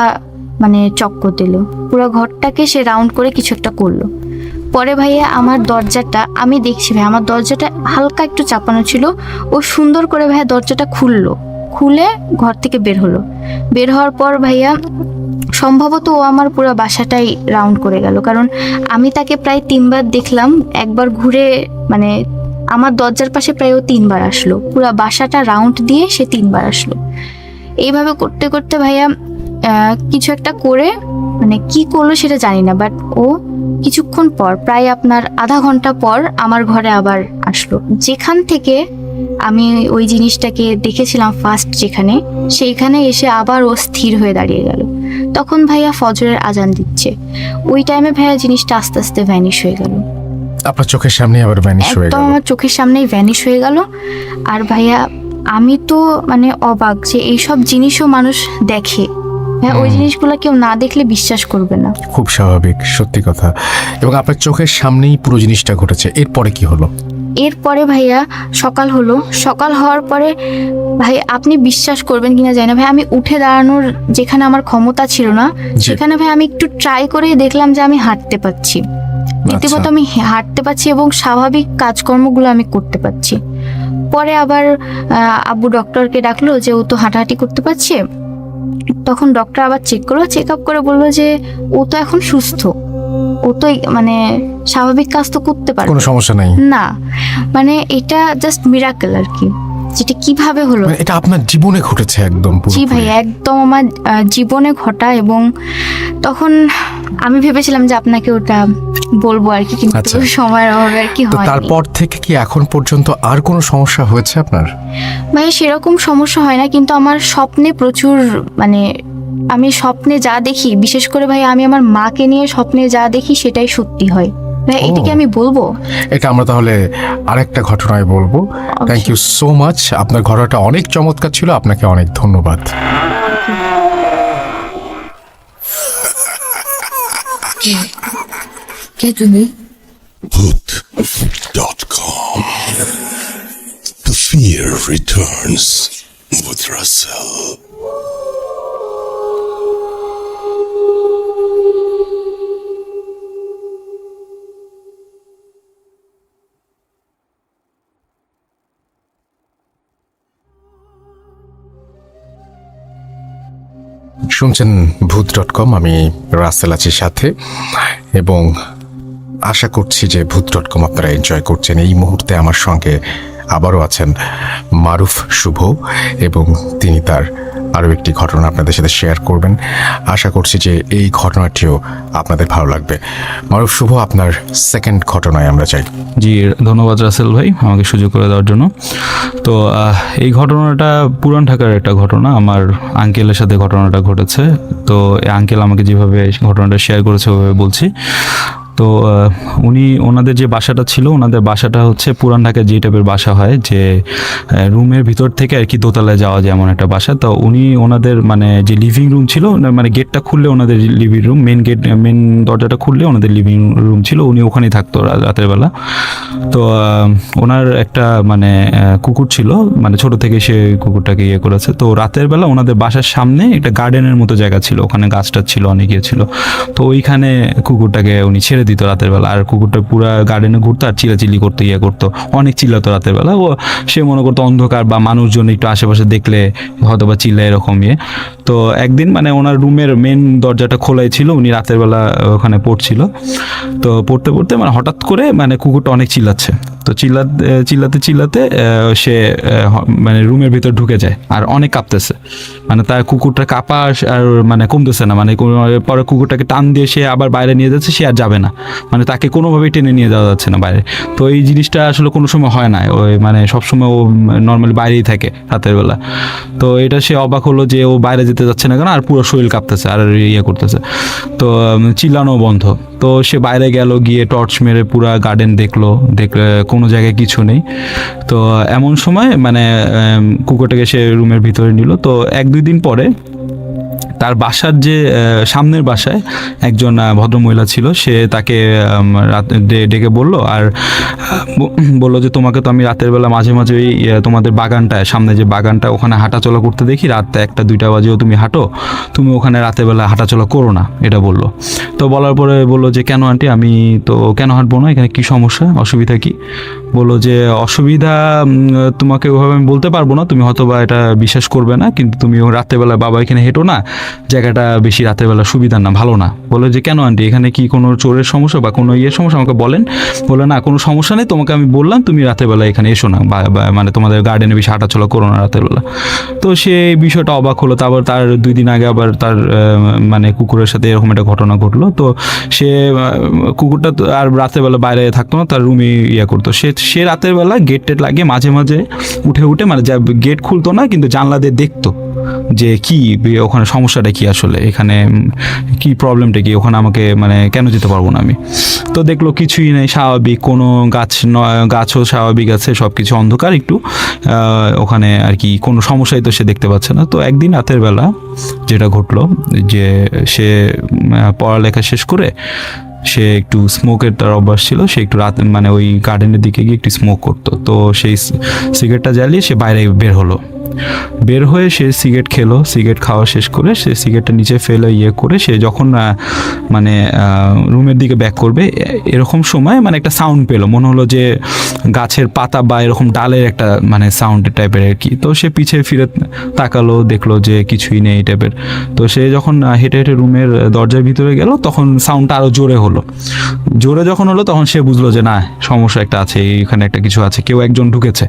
মানে চক্কর দিল, পুরো ঘরটাকে সে রাউন্ড করে কিছু একটা করলো। পরে ভাইয়া আমার দরজাটা আমি দেখছি ভাই আমার দরজাটা হালকা একটু চাপানো ছিল, ও সুন্দর করে ভাইয়া দরজাটা খুলে ঘর থেকে বের হওয়ার পর ভাইয়া সম্ভবত ও আমার পুরো বাসাটাই রাউন্ড করে গেল, কারণ আমি তাকে প্রায় 3 বার দেখলাম। একবার ঘুরে মানে আমার দরজার পাশে প্রায় ও 3 বার আসলো, পুরো বাসাটা রাউন্ড দিয়ে সে 3 বার আসলো। এইভাবে করতে করতে ভাইয়া কিছু একটা করে মানে কি করলো সেটা জানি না, বাট ও কিছুক্ষণ পর প্রায় আপনার আধা ঘন্টা পর আমার ঘরে আবার আসলো, যেখান থেকে আমি ওই জিনিসটাকে দেখেছিলাম ফার্স্ট যেখানে, সেইখানে এসে আবার ও স্থির হয়ে দাঁড়িয়ে গেল। তখন ভাইয়া ফজরের আজান দিচ্ছে, ওই টাইমে ভাইয়া জিনিসটা আস্তে আস্তে ভ্যানিশ হয়ে গেল, আপনার চোখের সামনে আবার ভ্যানিশ হয়ে একদম গেল। আমার চোখের সামনেই ভ্যানিশ হয়ে গেল। আর ভাইয়া আমি তো মানে অবাক যে এইসব জিনিসও মানুষ দেখে। হ্যাঁ, ওই জিনিসগুলো কেউ না দেখলে বিশ্বাস করবে না। খুব স্বাভাবিক, সত্যি কথা। এবং আপনার চোখের সামনেই পুরো জিনিসটা ঘটেছে। এরপরে কি হলো? এরপরে ভাইয়া সকাল হওয়ার পরে ভাই আপনি বিশ্বাস করবেন কিনা জানি না ভাই, আমি উঠে দাঁড়ানোর যেখানে আমার ক্ষমতা ছিল না সেখানে ভাই আমি একটু ট্রাই করে দেখলাম যে আমি হাঁটতে পারছি, রীতিমতো আমি হাঁটতে পারছি এবং স্বাভাবিক কাজকর্মগুলো আমি করতে পারছি। পরে আবার আব্বু ডক্টরকে ডাকলো যে ও তো হাঁটাহাঁটি করতে পারছে। তখন ডক্টর আবার চেক আপ করে বললো যে ও তো এখন সুস্থ, ও তো মানে স্বাভাবিক কাজ তো করতে পারে, কোনো সমস্যা নাই। না মানে এটা জাস্ট মিরাকেল আর কি, যেটা কিভাবে হলো। মানে এটা আপনার জীবনে ঘটেছে একদম পুরোপুরি? জি ভাই, একদম আমার জীবনে ঘটা। এবং তখন আমি ভেবেছিলাম যে আপনাকে ওটা বলবো আর কি, কিন্তু আচ্ছা। সময়ের অভাবে আর কি তো হয়। তারপর থেকে কি এখন পর্যন্ত আর কোনো সমস্যা হয়েছে আপনার? ভাই সেরকম সমস্যা হয় না, কিন্তু আমার স্বপ্নে প্রচুর মানে আমি স্বপ্নে যা দেখি, বিশেষ করে ভাই আমি আমার মাকে নিয়ে স্বপ্নে যা দেখি সেটাই সত্যি হয়। ভাই এটা কি আমি বলবো? এটা আমরা তাহলে আরেকটা ঘটনায় বলবো। থ্যাংক ইউ সো মাচ, আপনার ঘটনাটা অনেক চমৎকার ছিল, আপনাকে অনেক ধন্যবাদ। কে তুমি? Bhoot.com. The fear returns with Russell. শুনছেন ভূত.com, আমি রাসেল আছি সাথে, এবং আশা করছি যে ভূত.com আপনারা এনজয় করছেন। এই মুহূর্তে আমার সঙ্গে আবারও আছেন মারুফ শুভ, এবং তিনি তার আরও একটি ঘটনা আপনাদের সাথে শেয়ার করবেন। আশা করছি যে এই ঘটনাটিও আপনাদের ভালো লাগবে। মারুফ শুভ, আপনার সেকেন্ড ঘটনায় আমরা যাই। জি, ধন্যবাদ রাসেল ভাই আমাকে সুযোগ করে দেওয়ার জন্য। তো এই ঘটনাটা পুরান ঢাকার একটা ঘটনা, আমার আঙ্কেলের সাথে ঘটনাটা ঘটেছে। তো এই আঙ্কেল আমাকে যেভাবে ঘটনাটা শেয়ার করেছে ওভাবে বলছি। তো উনি ওনাদের যে বাসাটা ছিল, ওনাদের বাসাটা হচ্ছে পুরান ঢাকায় যে টাইপের বাসা হয়, যে রুমের ভিতর থেকে আর কি দোতলায় যাওয়া যায় এমন একটা বাসা। তো উনি ওনাদের মানে যে লিভিং রুম ছিল, মানে গেটটা খুললে ওনাদের লিভিং রুম, মেন দরজাটা খুললে ওনাদের লিভিং রুম ছিল, উনি ওখানেই থাকতো রাতের বেলা। তো ওনার একটা মানে কুকুর ছিল, মানে ছোট থেকে সে কুকুরটাকে ইয়ে করেছে। তো রাতের বেলা ওনাদের বাসার সামনে একটা গার্ডেনের মতো জায়গা ছিল, ওখানে গাছটা ছিল, অনেক ইয়ে ছিল। তো ওইখানে কুকুরটাকে উনি ছেড়ে দিত রাতের বেলা, আর কুকুরটা পুরো গার্ডেনে ঘুরতো আর চিলাচিলি করতো, ইয়ে করতো, অনেক চিল্লাতো রাতের বেলা। ও সে মনে করতো অন্ধকার বা মানুষজন একটু আশেপাশে দেখলে হয়তো বা চিল্লা, এরকম ইয়ে। তো একদিন মানে ওনার রুমের মেন দরজাটা খোলাই ছিল, উনি রাতের বেলা ওখানে পড়ছিল। তো পড়তে পড়তে মানে হঠাৎ করে মানে কুকুরটা অনেক চিল্লাচ্ছে। তো চিল্লাতে সে মানে রুমের ভিতর ঢুকে যায় আর অনেক কাঁপতেছে, মানে তার কুকুরটা কাঁপা আর মানে কমতেছে না, মানে পরে কুকুরটাকে টান দিয়ে সে আবার বাইরে নিয়ে যাচ্ছে, সে আর যাবে না, মানে তাকে কোনোভাবেই টেনে নিয়ে যাওয়া যাচ্ছে না বাইরে। তো এই জিনিসটা আসলে কোনো সময় হয় না, ওই মানে সবসময় ও নর্মালি বাইরেই থাকে রাতের বেলা। তো এটা সে অবাক হলো যে ও বাইরে যেতে যাচ্ছে না কেন, আর পুরো শরীর কাঁপতেছে আর ইয়ে করতেছে। তো চিল্লানো বন্ধ। তো সে বাইরে গেল, গিয়ে টর্চ মেরে পুরা গার্ডেন দেখলে কোনো জায়গায় কিছু নেই। তো এমন সময় মানে কুকুরটাকে সে রুমের ভিতরে নিল। তো 1-2 দিন পরে তার বাসার যে সামনের বাসায় একজন ভদ্রমহিলা ছিল, সে তাকে ডেকে বলল, আর বললো যে তোমাকে তো আমি রাতের বেলা মাঝে মাঝে ওই তোমাদের বাগানটায়, সামনে যে বাগানটা, ওখানে হাঁটাচলা করতে দেখি, রাত 1টা-2টা বাজেও তুমি হাঁটো, তুমি ওখানে রাতের বেলা হাঁটাচলা করো না, এটা বললো। তো বলার পরে বললো যে কেন আন্টি, আমি তো কেন হাঁটবো না, এখানে কি সমস্যা, অসুবিধা কি? বললো যে অসুবিধা তোমাকে ওভাবে আমি বলতে পারবো না, তুমি হয়তো বা এটা বিশ্বাস করবে না, কিন্তু তুমি রাতেরবেলা বাবা এখানে হেঁটো না, জায়গাটা বেশি রাতের বেলা সুবিধা না, ভালো না। বলে যে কেন আন্টি, এখানে কি কোনো চোরের সমস্যা বা কোনো ইয়ের সমস্যা, আমাকে বলেন। বলে না, কোনো সমস্যা নেই, তোমাকে আমি বললাম তুমি রাতের বেলা এখানে এসো না, মানে তোমাদের গার্ডেনে বেশি হাঁটাচলা করো না রাতের বেলা। তো সে বিষয়টা অবাক হলো। তারপর তার 2 দিন আগে আবার তার মানে কুকুরের সাথে এরকম একটা ঘটনা ঘটলো। তো সে কুকুরটা আর রাতের বেলা বাইরে থাকতো না, তার রুমে ইয়ে করতো। সে রাতের বেলা গেট টেট লাগিয়ে মাঝে মাঝে উঠে মানে যা গেট খুলতো না, কিন্তু জানলা দিয়ে দেখতো যে কি ওখানে সমস্যাটা কি, আসলে এখানে কি প্রবলেমটা কি, ওখানে আমাকে মানে কেন যেতে পারবো না আমি। তো দেখলো কিছুই নেই, স্বাভাবিক, কোনো গাছও স্বাভাবিক আছে, সব কিছু অন্ধকার একটু, ওখানে আর কি কোনো সমস্যাই তো সে দেখতে পাচ্ছে না। তো একদিন রাতের বেলা যেটা ঘটলো, যে সে পড়ালেখা শেষ করে সে একটু স্মোকের তার অভ্যাস ছিল, সে একটু রাত মানে ওই গার্ডেনের দিকে গিয়ে একটু স্মোক করতো। তো সেই সিগারেটটা জ্বালিয়ে সে বাইরে বের হলো। বের হয়ে সে সিগারেট খেলো, সিগারেট খাওয়া শেষ করে সে সিগারেটটা নিচে ফেলে ইয়ে করে সে যখন মানে রুমের দিকে ব্যাক করবে, এরকম সময় মানে একটা সাউন্ড পেলো, মনে হলো যে গাছের পাতা বা এরকম ডালের একটা মানে সাউন্ড টাইপের আর কি। তো সে পিছে ফিরে তাকালো, দেখলো যে কিছুই নেই এই টাইপের। তো সে যখন হেঁটে হেঁটে রুমের দরজার ভিতরে গেল, তখন সাউন্ডটা আরও জোরে হলো। জোরে যখন হলো তখন সে বুঝলো যে না, সমস্যা একটা আছে, এখানে একটা কিছু আছে, কেউ একজন ঢুকেছে,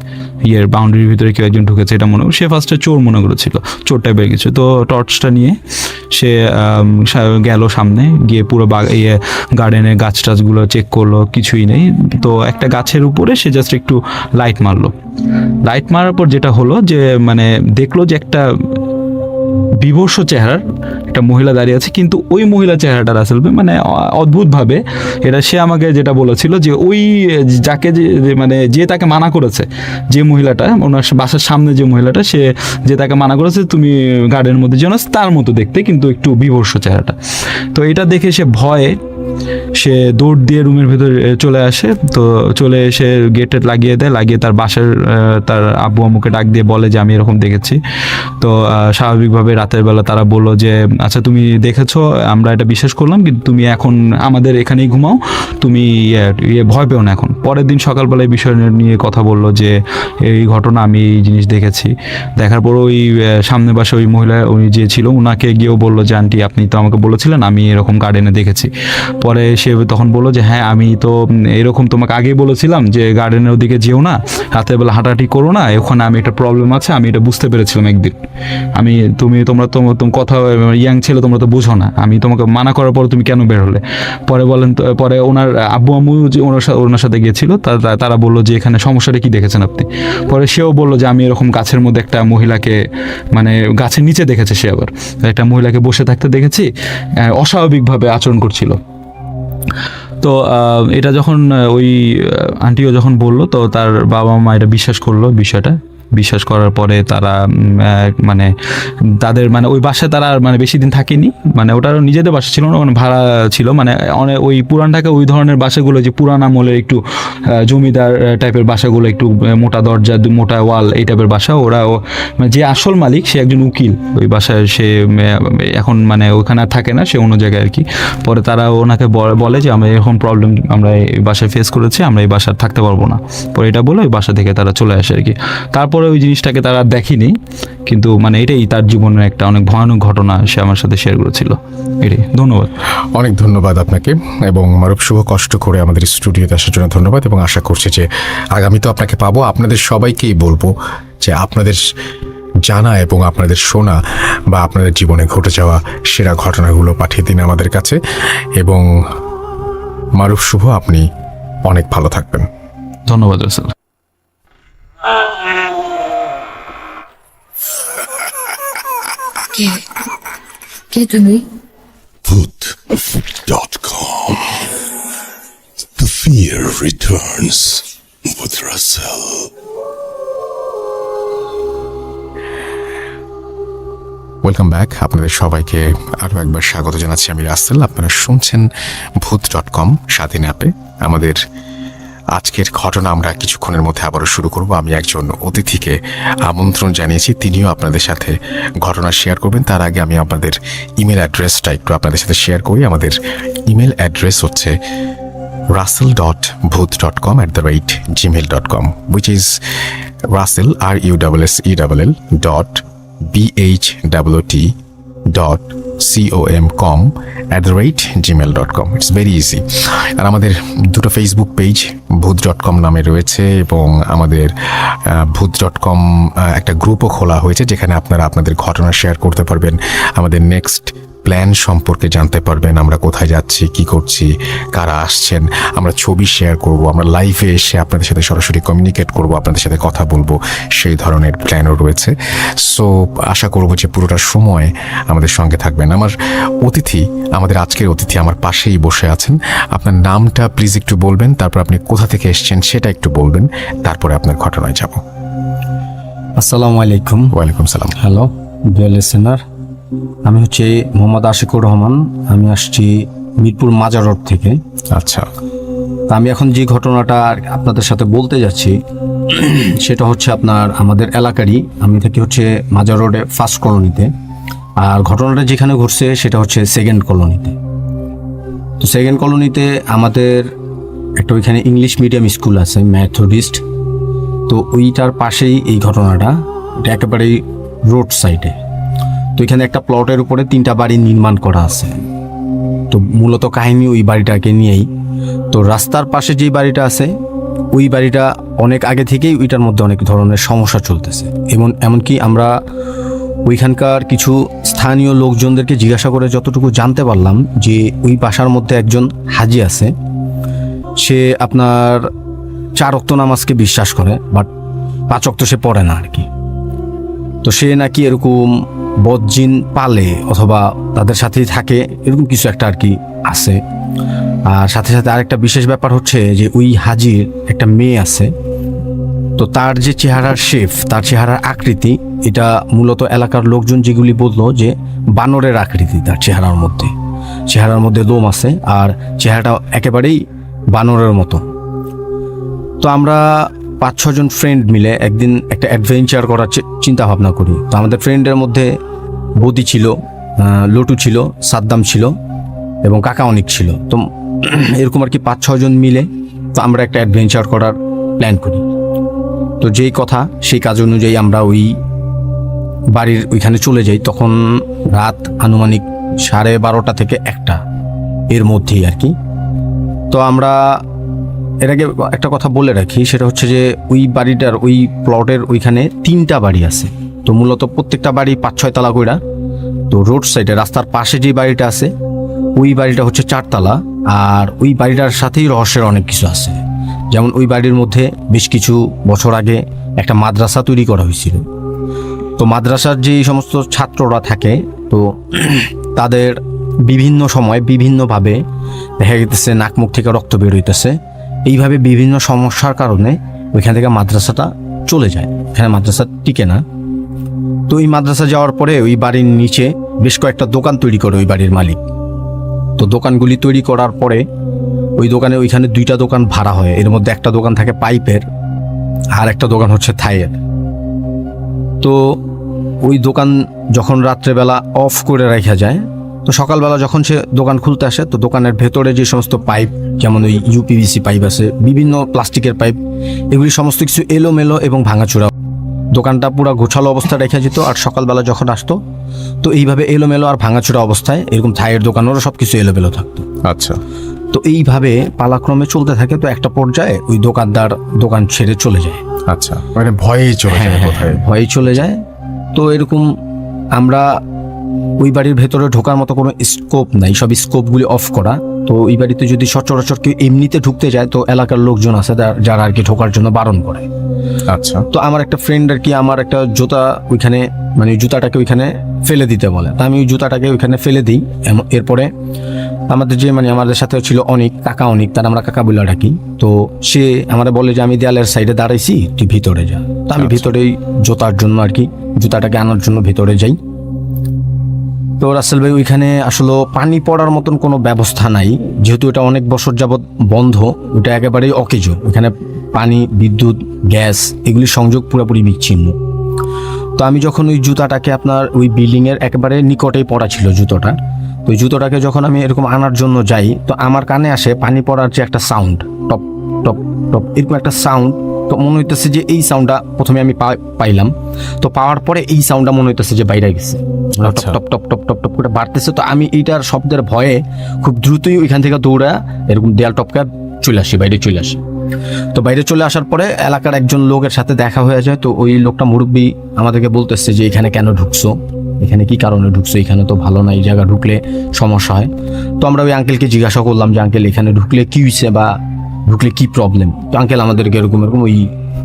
ইয়ের বাউন্ডারির ভিতরে কেউ একজন ঢুকেছে, এটা মনে সে ফার্স্টে চোর মনে করেছিল, চোর টাইপের কিছু। তো টর্চটা নিয়ে সে গেল সামনে, গিয়ে পুরো গার্ডেনের গাছ টাছগুলো চেক করলো, কিছুই নেই। তো একটা গাছের উপরে সে জাস্ট একটু লাইট মারলো। লাইট মারার পর যেটা হলো যে মানে দেখলো যে একটা বিভৎস চেহারার একটা মহিলা দাঁড়িয়ে আছে, কিন্তু ওই মহিলা চেহারাটা রাসেল ভাই মানে অদ্ভুতভাবে এটা সে আমাকে যেটা বলেছিল যে ওই যাকে মানে যে তাকে মানা করেছে, যে মহিলাটা ওনার বাসার সামনে যে মহিলাটা সে যে তাকে মানা করেছে তুমি গার্ডেনের মধ্যে যেন, তার মতো দেখতে কিন্তু একটু বিভৎস চেহারাটা। তো এটা দেখে সে ভয়ে সে দৌড় দিয়ে রুমের ভিতরে চলে আসে। তো চলে এসে গেটে লাগিয়ে দেয়, লাগিয়ে তার বাসার তার আব্বু আম্মুকে ডাক দিয়ে বলে যে আমি এরকম দেখেছি। তো স্বাভাবিকভাবে রাতের বেলা তারা বললো যে আচ্ছা তুমি দেখেছো, আমরা এটা বিশ্বাস করলাম, কিন্তু তুমি এখন আমাদের এখানেই ঘুমাও, তুমি ভয় পেও না এখন। পরের দিন সকালবেলায় বিষয় নিয়ে কথা বললো যে এই ঘটনা আমি এই জিনিস দেখেছি। দেখার পর ওই সামনে বাসা ওই মহিলা উনি যে ছিল ওনাকে গিয়েও বললো যে আন্টি আপনি তো আমাকে বলেছিলেন আমি এরকম গার্ডেনে দেখেছি। পরে সে তখন বললো যে হ্যাঁ আমি তো এরকম তোমাকে আগেই বলেছিলাম যে গার্ডেনের ওদিকে যেও না, রাতের বেলা হাঁটাহাঁটি করো না, ওখানে আমি একটা প্রবলেম আছে, আমি এটা বুঝতে পেরেছিলাম একদিন। তোমরা কথা ইয়াং ছেলে তোমরা তো বুঝো না, আমি তোমাকে মানা করার পর তুমি কেন বের হলে? পরে বলেন পরে ওনার আব্বু আম্মু যে ওনার সাথে গিয়েছিল তারা বললো যে এখানে সমস্যাটা কি দেখেছেন আপনি? পরে সেও বললো যে আমি এরকম গাছের মধ্যে একটা মহিলাকে মানে গাছের নিচে দেখেছে, সে আবার একটা মহিলাকে বসে থাকতে দেখেছি, অস্বাভাবিকভাবে আচরণ করছিল। তো এটা যখন ওই আন্টিও যখন বললো তো তার বাবা মা এটা বিশ্বাস করলো। বিষয়টা বিশ্বাস করার পরে তারা মানে তাদের মানে ওই বাসায় তারা মানে বেশি দিন থাকেনি, মানে ওটা নিজেদের বাসা ছিল না, মানে ভাড়া ছিল। মানে অনেক ওই পুরান ঢাকা ওই ধরনের বাসাগুলো যে পুরান আমলের একটু জমিদার টাইপের বাসাগুলো, একটু মোটা দরজা মোটা ওয়াল এই টাইপের বাসা। ওরা মানে যে আসল মালিক সে একজন উকিল ওই বাসায়, সে এখন মানে ওখানে আর থাকে না, সে অন্য জায়গায় আর কি। পরে তারা ওনাকে বলে যে আমরা এরকম প্রবলেম আমরা এই বাসায় ফেস করেছি, আমরা এই বাসায় থাকতে পারবো না। পরে এটা বলে ওই বাসা থেকে তারা চলে আসে আর কি। তারপরে ওই জিনিসটাকে তারা দেখেনি, কিন্তু মানে এটাই তার জীবনের একটা অনেক ভয়ানক ঘটনা সে আমার সাথে শেয়ার করেছিল। এটাই। ধন্যবাদ। অনেক ধন্যবাদ আপনাকে, এবং মারুফ শুভ কষ্ট করে আমাদের স্টুডিওতে আসার জন্য ধন্যবাদ, এবং আশা করছি যে আগামীতে আপনাকে পাবো। আপনাদের সবাইকেই বলবো যে আপনাদের জানা এবং আপনাদের শোনা বা আপনাদের জীবনে ঘটে যাওয়া সেরা ঘটনাগুলো পাঠিয়ে দিন আমাদের কাছে। এবং মারুফ শুভ, আপনি অনেক ভালো থাকবেন। ধন্যবাদ রাসেল। কে তুমি? Bhoot.com. The fear returns with Russell. Welcome back. আপনাদের সবাইকে আরও একবার স্বাগত জানাচ্ছি, আমি রাসেল। আপনারা শুনছেন Bhoot.com স্বাধীন অ্যাপে। আমাদের আজকের ঘটনা আমরা কিছুক্ষণের মধ্যে আবারও শুরু করব। আমি একজন অতিথিকে আমন্ত্রণ জানিয়েছি, তিনিও আপনাদের সাথে ঘটনা শেয়ার করবেন। তার আগে আমি আপনাদের ইমেল অ্যাড্রেসটা একটু আপনাদের সাথে শেয়ার করি। আমাদের ইমেল অ্যাড্রেস হচ্ছে russell.bhoot.com@gmail.com, which is Russell RUSSELL.BHOOT.com@gmail.com. It's very easy. আর আমাদের দুটো ফেসবুক পেজ Bhoot.com নামে রয়েছে, এবং আমাদের Bhoot.com একটা গ্রুপও খোলা হয়েছে, যেখানে আপনারা আপনাদের ঘটনা শেয়ার করতে পারবেন, আমাদের নেক্সট প্ল্যান সম্পর্কে জানতে পারবেন, আমরা কোথায় যাচ্ছি, কি করছি, কারা আসছেন, আমরা ছবি শেয়ার করব, আমরা লাইভে এসে আপনাদের সাথে সরাসরি কমিউনিকেট করব, আপনাদের সাথে কথা বলবো, সেই ধরনের প্ল্যানও রয়েছে। সো আশা করব যে পুরোটা সময় আমাদের সঙ্গে থাকবেন। আমাদের আজকের অতিথি আমার পাশেই বসে আছেন। আপনার নামটা প্লিজ একটু বলবেন, তারপর আপনি কোথা থেকে এসেছেন সেটা একটু বলবেন, তারপরে আপনার ঘটনায় যাব। আসসালামু আলাইকুম। ওয়ালাইকুম সালাম। হ্যালো ডিয়ার লিসেনার, আমি হচ্ছে মোহাম্মদ আশিকুর রহমান। আমি আসছি মিরপুর মাজার রোড থেকে। আচ্ছা, তা আমি এখন যে ঘটনাটা আপনাদের সাথে বলতে যাচ্ছি সেটা হচ্ছে আপনার আমাদের এলাকারই। আমি থাকি হচ্ছে মাজার রোডে ফার্স্ট কলোনিতে, আর ঘটনাটা যেখানে ঘটছে সেটা হচ্ছে সেকেন্ড কলোনিতে। তো সেকেন্ড কলোনিতে আমাদের একটা ওইখানে ইংলিশ মিডিয়াম স্কুল আছে, মেথডিস্ট। তো ওইটার পাশেই এই ঘটনাটা, এটা একেবারেই রোড সাইডে। তো এখানে একটা প্লটের উপরে 3টা বাড়ি নির্মাণ করা আছে। তো মূলত কাহিনী ওই বাড়িটাকে নিয়েই। তো রাস্তার পাশে যেই বাড়িটা আছে ওই বাড়িটা অনেক আগে থেকেই ওইটার মধ্যে অনেক ধরনের সমস্যা চলতেছে। এমনকি আমরা ওইখানকার কিছু স্থানীয় লোকজনদেরকে জিজ্ঞাসা করে যতটুকু জানতে পারলাম যে ওই বাসার মধ্যে একজন হাজি আছে, সে আপনার 4 ওয়াক্ত নামাজকে বিশ্বাস করে, বাট 5 ওয়াক্ত সে পড়ে না আর কি। তো সে নাকি এরকম বদজিন পালে অথবা তাদের সাথেই থাকে, এরকম কিছু একটা আর কি আছে। আর সাথে সাথে আরেকটা বিশেষ ব্যাপার হচ্ছে যে ওই হাজির একটা মেয়ে আছে, তো তার যে চেহারার শেপ, তার চেহারার আকৃতি, এটা মূলত এলাকার লোকজন যেগুলি বললো যে বানরের আকৃতি তার চেহারার মধ্যে লোম আছে আর চেহারাটা একেবারেই বানরের মতো। তো আমরা 5-6 জন ফ্রেন্ড মিলে একদিন একটা অ্যাডভেঞ্চার করার চিন্তা ভাবনা করি। তো আমাদের ফ্রেন্ডের মধ্যে বদি ছিল, লটু ছিল, সাদ্দাম ছিল এবং কাকা অনেক ছিল। তো এরকম আর কি 5-6 জন মিলে তো আমরা একটা অ্যাডভেঞ্চার করার প্ল্যান করি। তো যেই কথা সেই কাজ অনুযায়ী আমরা ওই বাড়ির ওইখানে চলে যাই। তখন রাত আনুমানিক 12:30 থেকে 1টা এর মধ্যেই আর কি। তো আমরা এর আগে একটা কথা বলে রাখি, সেটা হচ্ছে যে ওই বাড়িটার ওই প্লটের ওইখানে 3টা বাড়ি আছে। তো মূলত প্রত্যেকটা বাড়ি 5-6 তলা কইরা। তো রোড সাইডে রাস্তার পাশে যে বাড়িটা আছে ওই বাড়িটা হচ্ছে 4 তলা। আর ওই বাড়িটার সাথেই রহস্যের অনেক কিছু আছে। যেমন ওই বাড়ির মধ্যে বেশ কিছু বছর আগে একটা মাদ্রাসা তৈরি করা হয়েছিল। তো মাদ্রাসার যে সমস্ত ছাত্ররা থাকে, তো তাদের বিভিন্ন সময় বিভিন্নভাবে দেখা যেতেছে নাক মুখ থেকে রক্ত বের হইতেছে। এইভাবে বিভিন্ন সমস্যার কারণে ওইখান থেকে মাদ্রাসাটা চলে যায়, এখানে মাদ্রাসা টিকে না। তো এই মাদ্রাসা যাওয়ার পরে ওই বাড়ির নিচে বেশ কয়েকটা দোকান তৈরি করে ওই বাড়ির মালিক। তো দোকানগুলি তৈরি করার পরে ওই দোকানে ওইখানে 2টা দোকান ভাড়া হয়। এর মধ্যে একটা দোকান থাকে পাইপের আর একটা দোকান হচ্ছে থাইয়ের। তো ওই দোকান যখন রাত্রেবেলা অফ করে রাখা যায়, তো সকালবেলা যখন সে দোকান খুলতে আসে, তো দোকানের ভেতরে যে সমস্ত পাইপ, যেমন ওই ইউপিভিসি পাইপ আছে, বিভিন্ন প্লাস্টিকের পাইপ, এগুলি সমস্ত কিছু এলোমেলো এবং ভাঙাচোরা। দোকানটা পুরো গোছালো অবস্থায় রেখে যেত। আর সকালবেলা যখন আসতো তো এইভাবে এলোমেলো আর ভাঙাচোরা অবস্থায় এরকম থাইয়ের দোকানেরও সব কিছু এলোমেলো থাকতো। আচ্ছা। তো এইভাবে পালাক্রমে চলতে থাকে। তো একটা পর্যায়ে ওই দোকানদার দোকান ছেড়ে চলে যায়। আচ্ছা, মানে ভয়েই চলে যায় কোথায়? ভয়ে চলে যায়। তো এরকম আমরা ওই বাড়ির ভেতরে ঢোকার মতো কোনো স্কোপ নাই, সব স্কোপগুলি অফ করা। তো ওই বাড়িতে যদি সচরাচর কেউ এমনিতে ঢুকতে যায়, তো এলাকার লোকজন আছে যারা আর কি ঢোকার জন্য বারণ করে। আচ্ছা। তো আমার একটা ফ্রেন্ড আর কি আমার একটা জুতা ওইখানে, মানে জুতাটাকে ওইখানে ফেলে দিতে বলে। তা আমি ওই জুতাটাকে ওইখানে ফেলে দিই। এরপরে আমাদের যে আমাদের সাথে ছিল অনেক কাকা, অনেক, তার আমরা কাকা বলে ডাকি। তো সে আমাদের বলে যে আমি দেয়ালের সাইডে দাঁড়াইছি, তুই ভিতরে যা। তো আমি ভিতরেই জুতার জন্য আর কি জুতাটাকে আনার জন্য ভিতরে যাই। তো রাসেল ভাই, ওইখানে আসলে পানি পড়ার মতন কোনো ব্যবস্থা নাই, যেহেতু এটা অনেক বছর যাবৎ বন্ধ। ওটা একেবারেই অকেজ। ওইখানে পানি, বিদ্যুৎ, গ্যাস এগুলির সংযোগ পুরোপুরি বিচ্ছিন্ন। তো আমি যখন ওই জুতাটাকে আপনার ওই বিল্ডিংয়ের একেবারে নিকটেই পড়া ছিল জুতোটা, তো ওই জুতোটাকে যখন আমি এরকম আনার জন্য যাই, তো আমার কানে আসে পানি পড়ার যে একটা সাউন্ড, টপ টপ টপ এরকম একটা সাউন্ড। তো মনে হইতেছে যে এই সাউন্ডটা প্রথমে আমি পাইলাম। তো পাওয়ার পরে এই সাউন্ডটা মনে হইতেছে যে বাইরে গেছে, top top top top top করে বাড়তেছে। তো আমি এইটার শব্দের ভয়ে খুব দ্রুতই ওইখান থেকে দৌড়া এরকম দেয়াল টপকে বাইরে চলে আসি। তো বাইরে চলে আসার পরে এলাকার একজন লোকের সাথে দেখা হয়ে যায়। তো ওই লোকটা মুরব্বী আমাদেরকে বলতেছে যে এখানে কেন ঢুকছো, এখানে কি কারণে ঢুকছো, এখানে তো ভালো না, এই জায়গা ঢুকলে সমস্যা হয়। তো আমরা ওই আঙ্কেলকে জিজ্ঞাসা করলাম যে আঙ্কেল এখানে ঢুকলে কি হয়েছে বা ঢুকলে কি প্রবলেম। তো আঙ্কেল আমাদেরকে এরকম ওই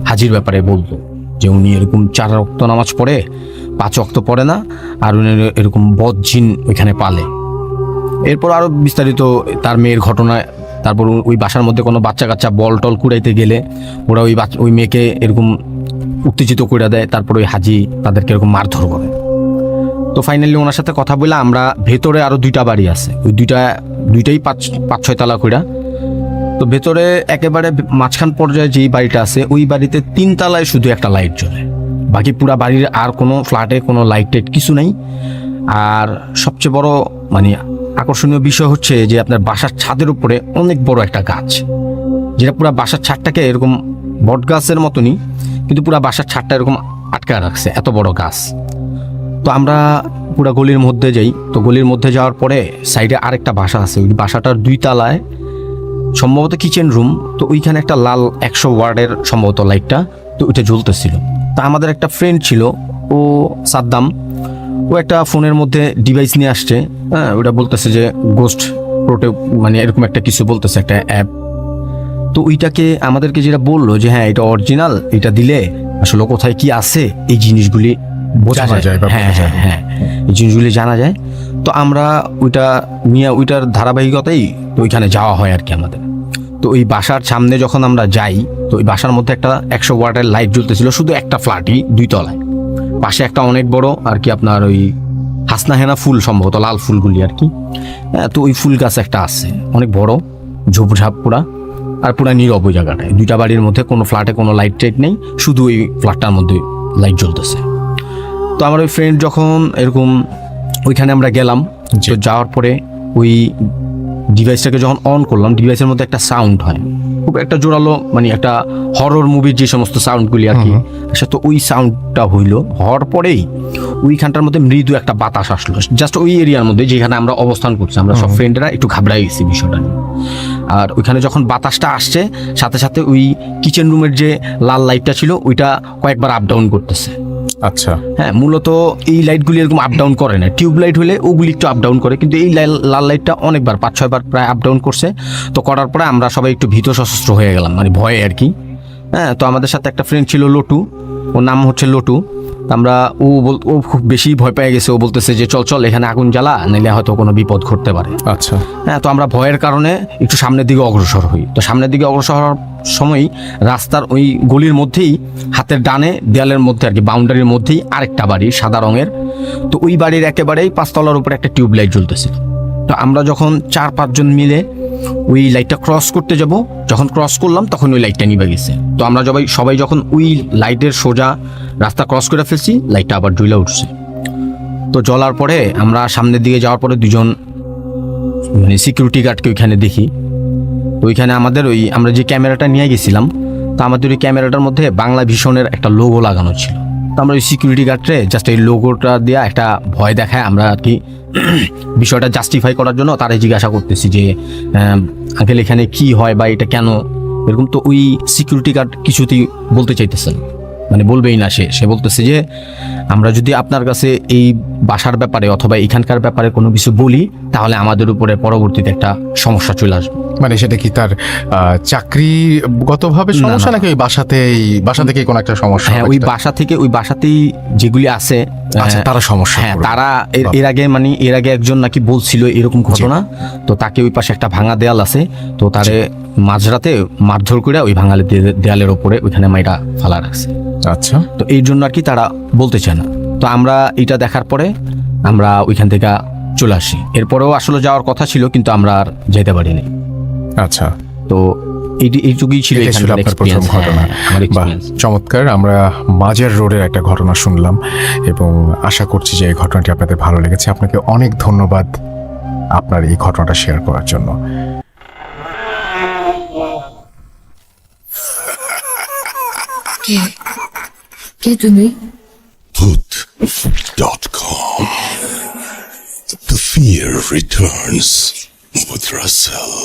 হাজির ব্যাপারে বলতো যে উনি এরকম 4 ওয়াক্ত নামাজ পড়ে, 5 ওয়াক্ত পড়ে না, আর উনি এরকম বদজিন ওইখানে পালে। এরপর আরও বিস্তারিত তার মেয়ের ঘটনা। তারপর ওই বাসার মধ্যে কোনো বাচ্চা কাচ্চা বল টল কুড়াইতে গেলে ওরা ওই মেয়েকে এরকম উত্তেজিত করে দেয়। তারপর ওই হাজি তাদেরকে এরকম মারধর করে। তো ফাইনালি ওনার সাথে কথা বলে আমরা ভেতরে আরও 2টা বাড়ি আছে, ওই দুইটাই 5-6 তলা কইরা। তো ভেতরে একেবারে মাঝখান পর্যায়ে যেই বাড়িটা আছে ওই বাড়িতে 3 তলায় শুধু একটা লাইট জ্বলে, বাকি পুরা বাড়ির আর কোনো ফ্ল্যাটে কোনো লাইট টাইট কিছু নাই। আর সবচেয়ে বড় আকর্ষণীয় বিষয় হচ্ছে যে আপনার বাসার ছাদের উপরে অনেক বড় একটা গাছ, যেটা পুরা বাসার ছাদটাকে এরকম বট গাছের মতনই, কিন্তু পুরা বাসার ছাদটা এরকম আটকা রাখছে, এত বড় গাছ। তো আমরা পুরা গলির মধ্যে যাই। তো গলির মধ্যে যাওয়ার পরে সাইডে আরেকটা বাসা আছে, ওই বাসাটার 2 তলায় সম্ভবত কিচেন রুম। তো ওইখানে একটা লাল 100 ওয়াটের সম্ভবত লাইটটা তো ওইটা জ্বলতেছিল। তা আমাদের একটা ফ্রেন্ড ছিল, ও সাদ্দাম, ও একটা ফোনের মধ্যে ডিভাইস নিয়ে আসছে। হ্যাঁ, ওটা বলতেছে যে গোস্ট প্রোটেক্ট, এরকম একটা কিছু বলতেছে, একটা অ্যাপ। তো ওইটাকে আমাদেরকে যেটা বললো যে হ্যাঁ এটা অরিজিনাল, এটা দিলে আসলে কোথায় কি আছে এই জিনিসগুলি বোঝানো যায় বা হ্যাঁ বোঝা যায়। হ্যাঁ এই জিনিসগুলি জানা যায়। তো আমরা ওইটা নিয়ে ওইটার ধারাবাহিকতাই তো ওইখানে যাওয়া হয় আর কি আমাদের। তো ওই বাসার সামনে যখন আমরা যাই, তো ওই বাসার মধ্যে একটা 100 ওয়াটের লাইট জ্বলতেছিল, শুধু একটা ফ্ল্যাটই 2 তলায়। পাশে একটা অনেক বড় আর কি আপনার ওই হাসনা হেনা ফুল, সম্ভবত লাল ফুলগুলি আর কি। তো ওই ফুল গাছ একটা আছে অনেক বড়, ঝোপঝাপ পুরা, আর পুরা নীরব ওই জায়গাটায়। 2টা বাড়ির মধ্যে কোনো ফ্ল্যাটে কোনো লাইট টাইট নেই, শুধু ওই ফ্ল্যাটটার মধ্যে লাইট জ্বলতেছে। তো আমার ওই ফ্রেন্ড যখন এরকম ওইখানে আমরা গেলাম, তো যাওয়ার পরে ওই ডিভাইসটাকে যখন অন করলাম, ডিভাইসের মধ্যে একটা সাউন্ড হয়, খুব একটা জোরালো, মানে একটা হরর মুভির যে সমস্ত সাউন্ডগুলি আর কি। আচ্ছা, তো ওই সাউন্ডটা হওয়ার পরেই ওইখানটার মধ্যে মৃদু একটা বাতাস আসলো, জাস্ট ওই এরিয়ার মধ্যে যেখানে আমরা অবস্থান করছি। আমরা সব ফ্রেন্ডরা একটু ঘাবড়াই গেছি বিষয়টা নিয়ে। আর ওইখানে যখন বাতাসটা আসছে, সাথে সাথে ওই কিচেন রুমের যে লাল লাইটটা ছিল ওইটা কয়েকবার আপ ডাউন করতেছে। আচ্ছা, হ্যাঁ, মূলত এই লাইটগুলি এরকম আপ ডাউন করে না। টিউব লাইট হলে ওগুলি একটু আপ ডাউন করে, কিন্তু এই লাল লাইটটা অনেকবার 5-6 বার প্রায় আপ ডাউন করছে। তো করার পরে আমরা সবাই একটু ভীত সশস্ত্র হয়ে গেলাম, মানে ভয়ে আর কি। হ্যাঁ, তো আমাদের সাথে একটা ফ্রেন্ড ছিল লটু, ওর নাম হচ্ছে লটু। আমরা ও খুব বেশি ভয় পেয়ে গেছে। ও বলতেছে যে চল এখানে আগুন জ্বালা, নাইলে হয়তো কোনো বিপদ ঘটতে পারে। আচ্ছা, হ্যাঁ, তো আমরা ভয়ের কারণে একটু সামনের দিকে অগ্রসর হই। তো সামনের দিকে অগ্রসর হওয়ার সময় রাস্তার ওই গলির মধ্যেই হাতের ডানে দেয়ালের মধ্যে আর কি, বাউন্ডারির মধ্যেই আরেকটা বাড়ি সাদা রঙের। তো ওই বাড়ির একেবারেই 5 তলার উপরে একটা টিউব লাইট জ্বলতেছিল। তো আমরা যখন 4-5 জন মিলে ওই লাইটটা ক্রস করতে যাব, যখন ক্রস করলাম তখন ওই লাইটটা নিভে গেছে। তো আমরা সবাই যখন ওই লাইটের সোজা রাস্তা ক্রস করে ফেলছি, লাইটটা আবার জ্বলে উঠছে। তো জ্বলার পরে আমরা সামনের দিকে যাওয়ার পরে 2জন মানে সিকিউরিটি গার্ডকে ওইখানে দেখি। তো ওইখানে আমাদের ওই আমরা যে ক্যামেরাটা নিয়ে গেছিলাম, তো আমাদের ওই ক্যামেরাটার মধ্যে বাংলা ভিশনের একটা লোগো লাগানো ছিল। তো আমরা ওই সিকিউরিটি গার্ডরে জাস্ট এই লোগোটা দিয়ে একটা ভয় দেখায় আমরা আর কি বিষয়টা জাস্টিফাই করার জন্য তারে জিজ্ঞাসা করতেছি যে আঙ্কেল এখানে কি হয় বা এটা কেন এরকম। তো ওই সিকিউরিটি গার্ড কিছুতেই বলতে চাইতেছেন, মানে বলবেই না। সে বলতেছে যে আমরা যদি আপনার কাছে এই বাসার ব্যাপারে অথবা এখানকার ব্যাপারে কোনো কিছু বলি, তাহলে আমাদের উপরে পরবর্তীতে একটা সমস্যা চলে আসবে। মানে সেটা কি তার চাকরিগতভাবে সমস্যা, নাকি ওই বাসা থেকে কোনো একটা সমস্যা? হ্যাঁ, ওই বাসাতেই যেগুলি আছে, আচ্ছা, তারা সমস্যা। হ্যাঁ, তারা এর আগে একজন নাকি বলছিল এরকম ঘটনা। তো তাকে ওই পাশে একটা ভাঙা দেয়াল আছে, তো তারে মাঝরাতে মারধর করে ওই ভাঙা দেয়ালের ওপরে ওইখানে মাইটা ফালা রাখছে। আচ্ছা, তো এই জন্য আর কি তারা বলতে চায় না। তো আমরা এটা দেখার পরে আমরা ওইখান থেকে চলে আসি। এরপরেও আসলে যাওয়ার কথা ছিল, কিন্তু আমরা আর যেতে পারিনি। আচ্ছা, তো এইটুকুই ছিল এটাই ছিল আপনার প্রথম ঘটনা। বাহ, চমৎকার। আমরা মাজার রোডের একটা ঘটনা শুনলাম এবং আশা করছি যে এই ঘটনাটি আপনাদের ভালো লেগেছে। আপনাকে অনেক ধন্যবাদ আপনার এই ঘটনাটা শেয়ার করার জন্য। কে তুমি? Bhoot.com. The fear returns with Russell.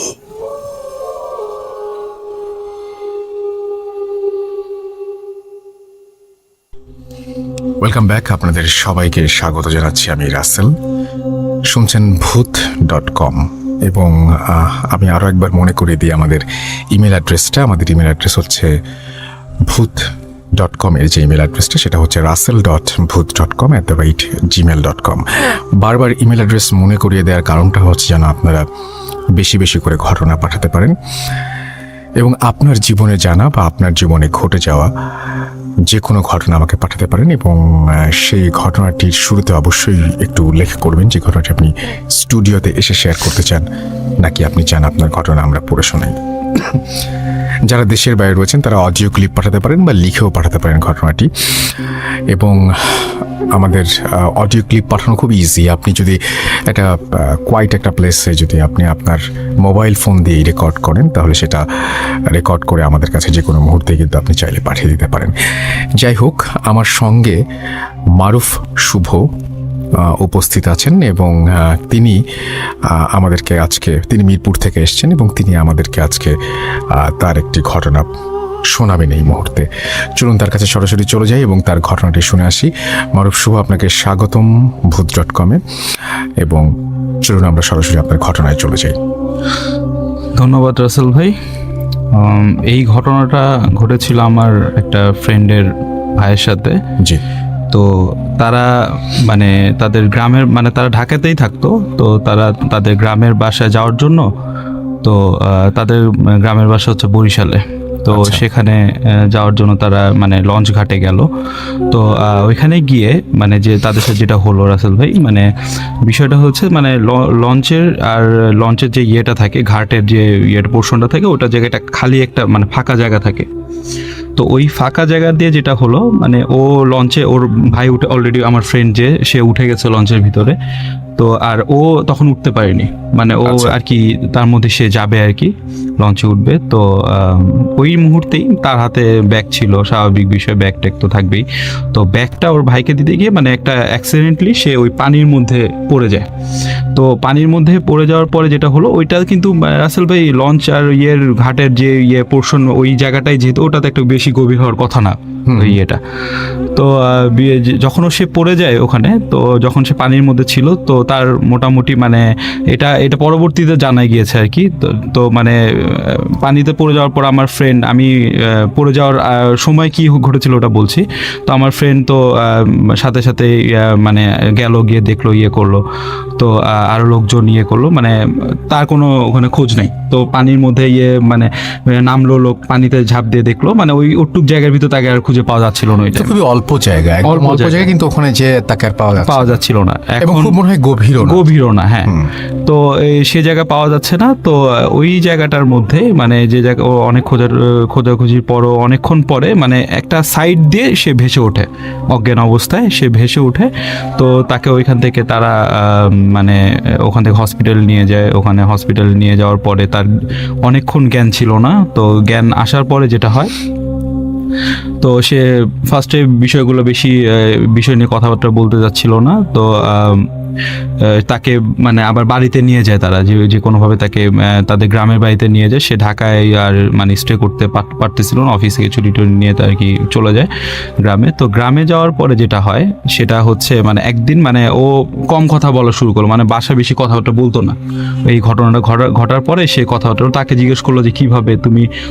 Welcome back. আপনাদের সবাইকে স্বাগত জানাচ্ছি, আমি রাসেল। শুনছেন ভূত.com এবং আমি আরও একবার মনে করিয়ে দিই আমাদের ইমেল অ্যাড্রেসটা। আমাদের ইমেল অ্যাড্রেস হচ্ছে ভূত.com এর যে ইমেল অ্যাড্রেসটা সেটা হচ্ছে russell.booth.com@gmail.com। বারবার ইমেল অ্যাড্রেস মনে করিয়ে দেওয়ার কারণটা হচ্ছে যেন আপনারা বেশি বেশি করে ঘটনা পাঠাতে পারেন এবং আপনার জীবনে জানা বা আপনার জীবনে ঘটে যাওয়া যে কোনো ঘটনা আমাকে পাঠাতে পারেন এবং সেই ঘটনাটির শুরুতে অবশ্যই একটু উল্লেখ করবেন যে ঘটনাটি আপনি স্টুডিওতে এসে শেয়ার করতে চান, নাকি আপনি চান আপনার ঘটনা আমরা পড়ে শোনাই। যারা দেশের বাইরে রয়েছেন তারা অডিও ক্লিপ পাঠাতে পারেন বা লিখেও পাঠাতে পারেন ঘটনাটি। এবং আমাদের অডিও ক্লিপ পাঠানো খুব ইজি। আপনি যদি একটা কোয়াইট একটা প্লেসে যদি আপনি আপনার মোবাইল ফোন দিয়ে রেকর্ড করেন, তাহলে সেটা রেকর্ড করে আমাদের কাছে যে কোনো মুহূর্তে কিন্তু আপনি চাইলে পাঠিয়ে দিতে পারেন। যাই হোক, আমার সঙ্গে মারুফ শুভ উপস্থিত আছেন এবং তিনি আমাদেরকে আজকে, তিনি মিরপুর থেকে এসেছেন এবং তিনি আমাদেরকে আজকে তার একটি ঘটনা শোনাবেন এই মুহূর্তে। চলুন তার কাছে সরাসরি চলে যাই এবং তার ঘটনাটি শুনে আসি। মারুফ শুভ, আপনাকে স্বাগতম ভূত.com-এ এবং চলুন আমরা সরাসরি আপনার ঘটনায় চলে যাই। ধন্যবাদ রাসেল ভাই। এই ঘটনাটা ঘটেছিল আমার একটা ফ্রেন্ডের ভাইয়ের সাথে। জি। তো তারা মানে তাদের গ্রামের মানে তারা ঢাকাতেই থাকতো, তো তারা তাদের গ্রামের বাসায় যাওয়ার জন্য, তো তাদের গ্রামের বাসা হচ্ছে বরিশালে, তো সেখানে যাওয়ার জন্য তারা মানে লঞ্চ ঘাটে গেল। তো ওইখানে গিয়ে মানে যে তাদের সাথে যেটা হলো রাসেল ভাই, মানে বিষয়টা হচ্ছে মানে লঞ্চের যে ইয়েটা থাকে, ঘাটের যে পোর্শনটা থাকে, ওটা জায়গাটা খালি একটা মানে ফাঁকা জায়গা থাকে। তো ওই ফাঁকা জায়গা দিয়ে যেটা হলো মানে ও লঞ্চে, ওর ভাই উঠে অলরেডি, আমার ফ্রেন্ড যে সে উঠে গেছে লঞ্চের ভিতরে, তো আর ও তখন উঠতে পারেনি, মানে ও আর কি তার মধ্যে সে যাবে আর কি লঞ্চে উঠবে। তো ওই মুহূর্তেই তার হাতে ব্যাগ ছিল, স্বাভাবিক বিষয়, ব্যাগ ট্যাগ তো থাকবেই। তো ব্যাগটা ওর ভাইকে দিতে গিয়ে মানে একটা অ্যাক্সিডেন্টলি সে ওই পানির মধ্যে পড়ে যায়। তো পানির মধ্যে পড়ে যাওয়ার পরে যেটা হলো, ওইটা কিন্তু রাসেল ভাই লঞ্চ আর ঘাটের যে পোর্শন, ওই জায়গাটাই যেহেতু ওটাতে একটু বেশি গভীর হওয়ার কথা না ওই ইয়েটা। তো যখন সে পড়ে যায় ওখানে, তো যখন সে পানির মধ্যে ছিল, তো তার মোটামুটি মানে এটা পরবর্তীতে জানা গিয়েছে আর কি। তো মানে পানিতে পড়ে যাওয়ার পর আমার ফ্রেন্ড, আমি পড়ে যাওয়ার সময় কি ঘটেছিল ওটা বলছি। তো আমার ফ্রেন্ড তো সাথে সাথে মানে গেল, গিয়ে দেখলো, ইয়ে করলো, তো আরও লোকজন ইয়ে করলো, মানে তার কোনো ওখানে খোঁজ নেই। তো পানির মধ্যে মানে নামলো লোক, পানিতে ঝাঁপ দিয়ে দেখলো, মানে ওই ওটুক জায়গার ভিতর তাকে আর খুঁজে পাওয়া যাচ্ছিল না। ওইটা খুবই অল্প জায়গা, অল্প জায়গা, কিন্তু ওখানে যে তাকে আর পাওয়া যাচ্ছিল না, এবং খুব মনে হয় গভীরও না। হ্যাঁ। তো সে জায়গা পাওয়া যাচ্ছে না। তো ওই জায়গাটার মধ্যে মানে যে জায়গা, ও অনেক খোঁজাখুঁজির পরও অনেকক্ষণ পরে মানে একটা সাইড দিয়ে সে ভেসে ওঠে, অজ্ঞান অবস্থায় সে ভেসে ওঠে। তো তাকে ওইখান থেকে তারা মানে ওখান থেকে হসপিটাল নিয়ে যায়। ওখানে হসপিটাল নিয়ে যাওয়ার পরে তার অনেকক্ষণ জ্ঞান ছিল না। তো জ্ঞান আসার পরে যেটা হয়, তো সে ফার্স্টে বিষয়গুলো বিষয় নিয়ে কথাবার্তা বলতে যাচ্ছিল না। তো তাকে মানে আবার বাড়িতে নিয়ে যায় তারা, যে কোনোভাবে তাকে তাদের গ্রামের বাড়িতে নিয়ে যায়। সে ঢাকায় আর মানে স্টে করতে পারতেছিল না, অফিস থেকে ছুটি টুটি নিয়ে তার কি চলে যায় গ্রামে। তো গ্রামে যাওয়ার পরে যেটা হয় সেটা হচ্ছে মানে একদিন মানে ও কম কথা বলা শুরু করলো, মানে বাসা বেশি কথাবার্তা বলতো না। এই ঘটনাটা ঘটার পরে সে কথাবার্তা, তাকে জিজ্ঞেস করলো যে কিভাবে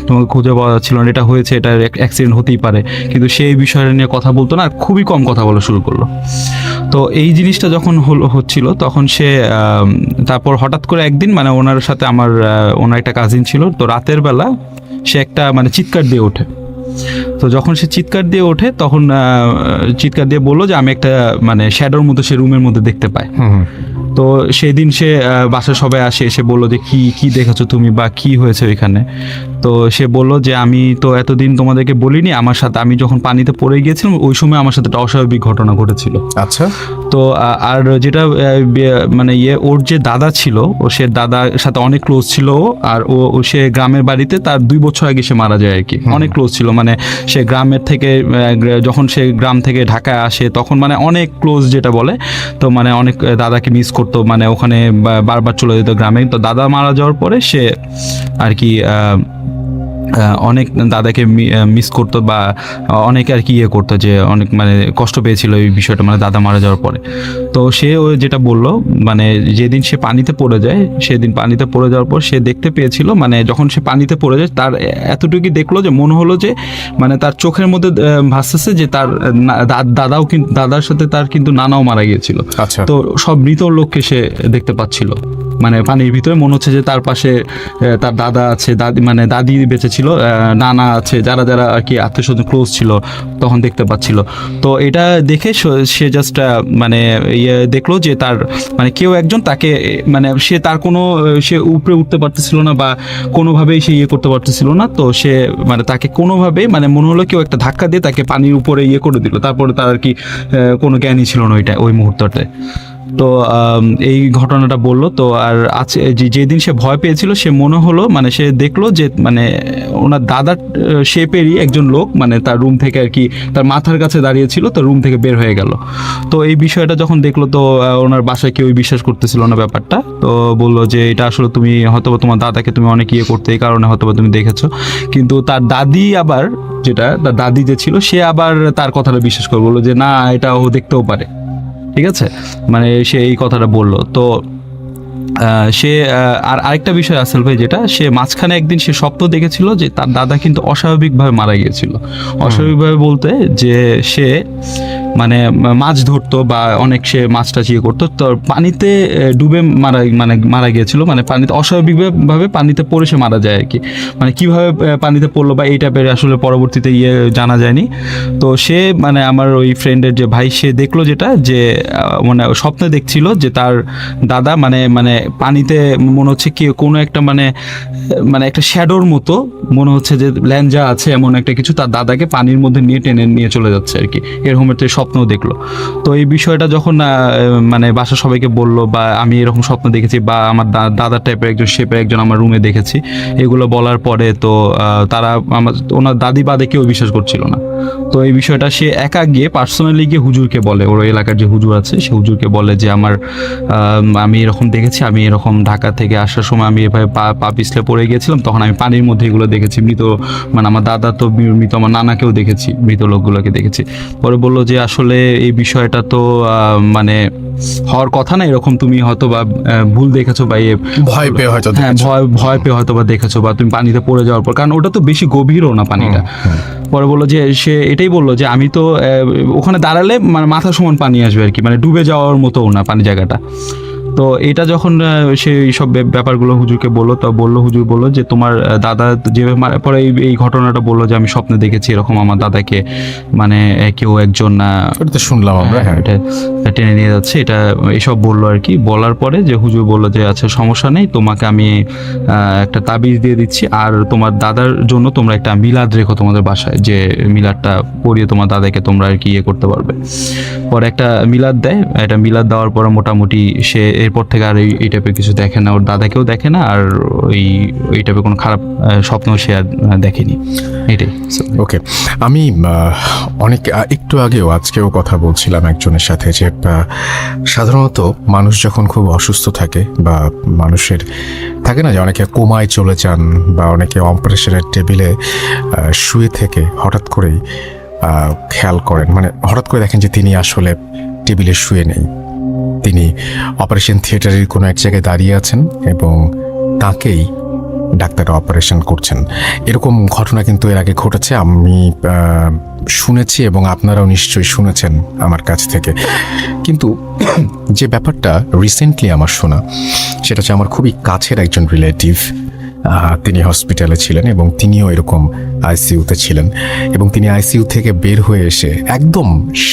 তোমাকে খুঁজে পাওয়া যাচ্ছিল না, এটা হয়েছে, এটা অ্যাক্সিডেন্ট হতেই পারে, কিন্তু সেই বিষয়টা নিয়ে কথা বলতো না, আর খুবই কম কথা বলা শুরু করলো। তো এই জিনিসটা যখন হচ্ছিল, তখন সে তারপর হঠাৎ করে একদিন মানে ওনার সাথে ওনার একটা কাজিন ছিল, তো রাতের বেলা সে একটা মানে চিৎকার দিয়ে ওঠে। তো যখন সে চিৎকার দিয়ে ওঠে, তখন চিৎকার দিয়ে বললো যে আমি একটা মানে শ্যাডোর মতো সে রুমের মধ্যে দেখতে পাই। তো সেই দিন সে বাসায় সবাই আসে, এসে বললো যে কি দেখেছো তুমি, বা কি হয়েছে ওইখানে। তো সে বললো যে আমি তো এতদিন তোমাদেরকে বলিনি, আমার সাথে আমি যখন পানিতে পড়ে গিয়েছিলাম ওই সময় আমার সাথে একটা অস্বাভাবিক ঘটনা ঘটেছিল। আচ্ছা। তো আর যেটা মানে ওর যে দাদা ছিল, ও সে দাদার সাথে অনেক ক্লোজ ছিল, আর ও সে গ্রামের বাড়িতে তার 2 বছর আগে সে মারা যায় আর কি। অনেক ক্লোজ ছিল, মানে সে গ্রামের থেকে যখন সে গ্রাম থেকে ঢাকায় আসে তখন মানে অনেক ক্লোজ যেটা বলে। তো মানে অনেক দাদাকে মিস করতো, মানে ওখানে বারবার চলে যেত গ্রামে। তো দাদা মারা যাওয়ার পরে সে আর কি অনেক দাদাকে মিস করতো, বা অনেক আর কি করতো, যে অনেক মানে কষ্ট পেয়েছিল এই বিষয়টা, মানে দাদা মারা যাওয়ার পরে। তো সে যেটা বললো, মানে যেদিন সে পানিতে পড়ে যায়, সেদিন পানিতে পড়ে যাওয়ার পর সে দেখতে পেয়েছিল, মানে যখন সে পানিতে পড়ে যায় তার এতটুকুই দেখলো যে মনে হলো যে মানে তার চোখের মধ্যে ভাসতেছে যে তার দাদাও কিন্তু, দাদার সাথে তার কিন্তু নানাও মারা গিয়েছিল। আচ্ছা। তো সব মৃত লোককে সে দেখতে পাচ্ছিল, মানে পানির ভিতরে। মনে হচ্ছে যে তার পাশে তার দাদা আছে, মানে দাদি বেঁচে ছিল, নানা আছে, যারা যারা আর কি আত্মীয় স্বজন ক্লোজ ছিল তখন দেখতে পাচ্ছিল। তো এটা দেখে সে জাস্ট মানে দেখলো যে তার মানে কেউ একজন তাকে মানে সে তার কোনো সে উপরে উঠতে পারতেছিল না, বা কোনোভাবেই সে করতে পারতেছিল না। তো সে মানে তাকে কোনোভাবেই মানে মনে হলো কেউ একটা ধাক্কা দিয়ে তাকে পানির উপরে করে দিল। তারপরে তার আর কি কোনো জ্ঞানই ছিল না ওই মুহূর্তটায়। তো এই ঘটনাটা বললো। তো আর আছে যেদিন সে ভয় পেয়েছিল, সে মনে হলো মানে সে দেখলো যে মানে ওনার দাদার শেপেরই একজন লোক মানে তার রুম থেকে আর কি তার মাথার কাছে দাঁড়িয়ে ছিল, তো রুম থেকে বের হয়ে গেল। তো এই বিষয়টা যখন দেখলো, তো ওনার বাসায় কেউই বিশ্বাস করতেছিল না ব্যাপারটা। তো বললো যে এটা আসলে তুমি হয়তোবা তোমার দাদাকে তুমি অনেক করতে, এই কারণে হয়তোবা তুমি দেখেছো। কিন্তু তার দাদি আবার, যেটা তার দাদি যে ছিল, সে আবার তার কথাটা বিশ্বাস করে বললো যে না, এটা ও দেখতেও পারে। ঠিক আছে, মানে সে এই কথাটা বললো। তো সে আর আরেকটা বিষয় আসল ভাই, যেটা সে মাঝখানে একদিন সে স্বপ্ন দেখেছিল যে তার দাদা কিন্তু অস্বাভাবিকভাবে মারা গিয়েছিল। অস্বাভাবিকভাবে বলতে যে সে মানে মাছ ধরতো বা অনেক সে মাছটা ইয়ে করতো, তো পানিতে ডুবে মারা গিয়েছিল, মানে পানিতে অস্বাভাবিকভাবে পানিতে পড়ে সে মারা যায় আর কি। মানে কিভাবে পানিতে পড়লো বা এই টাইপের আসলে পরবর্তীতে জানা যায়নি। তো সে মানে আমার ওই ফ্রেন্ডের যে ভাই, সে দেখলো যেটা যে মানে স্বপ্নে দেখছিল যে তার দাদা মানে মানে পানিতে মনে হচ্ছে কি কোনো একটা মানে একটা শ্যাডোর মতো মনে হচ্ছে যে ল্যাঞ্জা আছে এমন একটা কিছু তার দাদাকে পানির মধ্যে নিয়ে টেনে নিয়ে চলে যাচ্ছে আর কি, এরকম একটা স্বপ্নও দেখলো। তো এই বিষয়টা যখন মানে বাসা সবাইকে বললো বা আমি এরকম স্বপ্ন দেখেছি বা আমার দাদার টাইপের একজন শেপের একজন আমার রুমে দেখেছি, এগুলো বলার পরে তো তারা ওনার দাদি বাদে কেউ বিশ্বাস করছিল না। তো এই বিষয়টা সে একা গিয়ে পার্সোনালি গিয়ে হুজুরকে বলে, ওর এলাকার যে হুজুর আছে সে হুজুরকে বলে যে আমি এরকম দেখেছি, আমি এরকম ঢাকা থেকে আসার সময় আমি এভাবে পা পিছলে পড়ে গিয়েছিলাম, তখন আমি পানির মধ্যে এগুলো দেখেছি, মৃত মানে আমার দাদা তো মৃত, আমার নানাকেও দেখেছি, মৃত লোকগুলোকে দেখেছি। পরে বললো যে আসলে এই বিষয়টা তো মানে হওয়ার কথা না, এরকম তুমি হয়তো বা ভুল দেখেছো বা ভয় পেয়ে হয়তো হ্যাঁ ভয় পেয়ে হয়তো বা দেখেছো বা তুমি পানিতে পড়ে যাওয়ার পর, কারণ ওটা তো বেশি গভীরও না পানিটা। পরে বললো যে সে এটাই বললো যে আমি তো ওখানে দাঁড়ালে মানে মাথা সমান পানি আসবে আর কি, মানে ডুবে যাওয়ার মতো না পানি জায়গাটা। তো এটা যখন সে সব ব্যাপারগুলো হুজুরকে বললো, তো হুজুর বললো যে তোমার দাদা যেভাবে পরে এই ঘটনাটা বললো যে আমি স্বপ্নে দেখেছি এরকম আমার দাদাকে মানে কেউ একজন এটা তো শুনলাম আমরা। হ্যাঁ, এটা টেনে নিয়ে যাচ্ছে, এটা এসব বললো আর কি। বলার পরে যে হুজুর বললো যে আচ্ছা সমস্যা নেই, তোমাকে আমি একটা তাবিজ দিয়ে দিচ্ছি, আর তোমার দাদার জন্য তোমরা একটা মিলাদ রেখো তোমাদের বাসায়, যে মিলাদটা পড়িয়ে তোমার দাদাকে তোমরা আর কি ইয়ে করতে পারবে। পরে একটা মিলাদ দেয়, এটা মিলাদ দেওয়ার পরে মোটামুটি সে এরপর থেকে আর এই টাইপের কিছু দেখে না, ওর দাদাকেও দেখে না, আর এই টাইপের কোনো খারাপ স্বপ্নও সে আর দেখেনি। এটাই। ওকে, আমি অনেক একটু আগেও আজকেও কথা বলছিলাম একজনের সাথে যে সাধারণত মানুষ যখন খুব অসুস্থ থাকে বা মানুষের থাকে না যে অনেকে কোমায় চলে যান বা অনেকে অপারেশনের টেবিলে শুয়ে থেকে হঠাৎ করেই খেয়াল করেন, মানে হঠাৎ করে দেখেন যে তিনি আসলে টেবিলে শুয়ে নেই, তিনি অপারেশন থিয়েটারের কোনো এক জায়গায় দাঁড়িয়ে আছেন এবং তাকেই ডাক্তাররা অপারেশন করছেন। এরকম ঘটনা কিন্তু এর আগে ঘটেছে, আমি শুনেছি এবং আপনারাও নিশ্চয়ই শুনেছেন আমার কাছ থেকে। কিন্তু যে ব্যাপারটা রিসেন্টলি আমার শোনা, সেটা হচ্ছে আমার খুবই কাছের একজন রিলেটিভ, তিনি হসপিটালে ছিলেন এবং তিনিও এরকম আইসিইউতে ছিলেন, এবং তিনি আইসিইউ থেকে বের হয়ে এসে একদম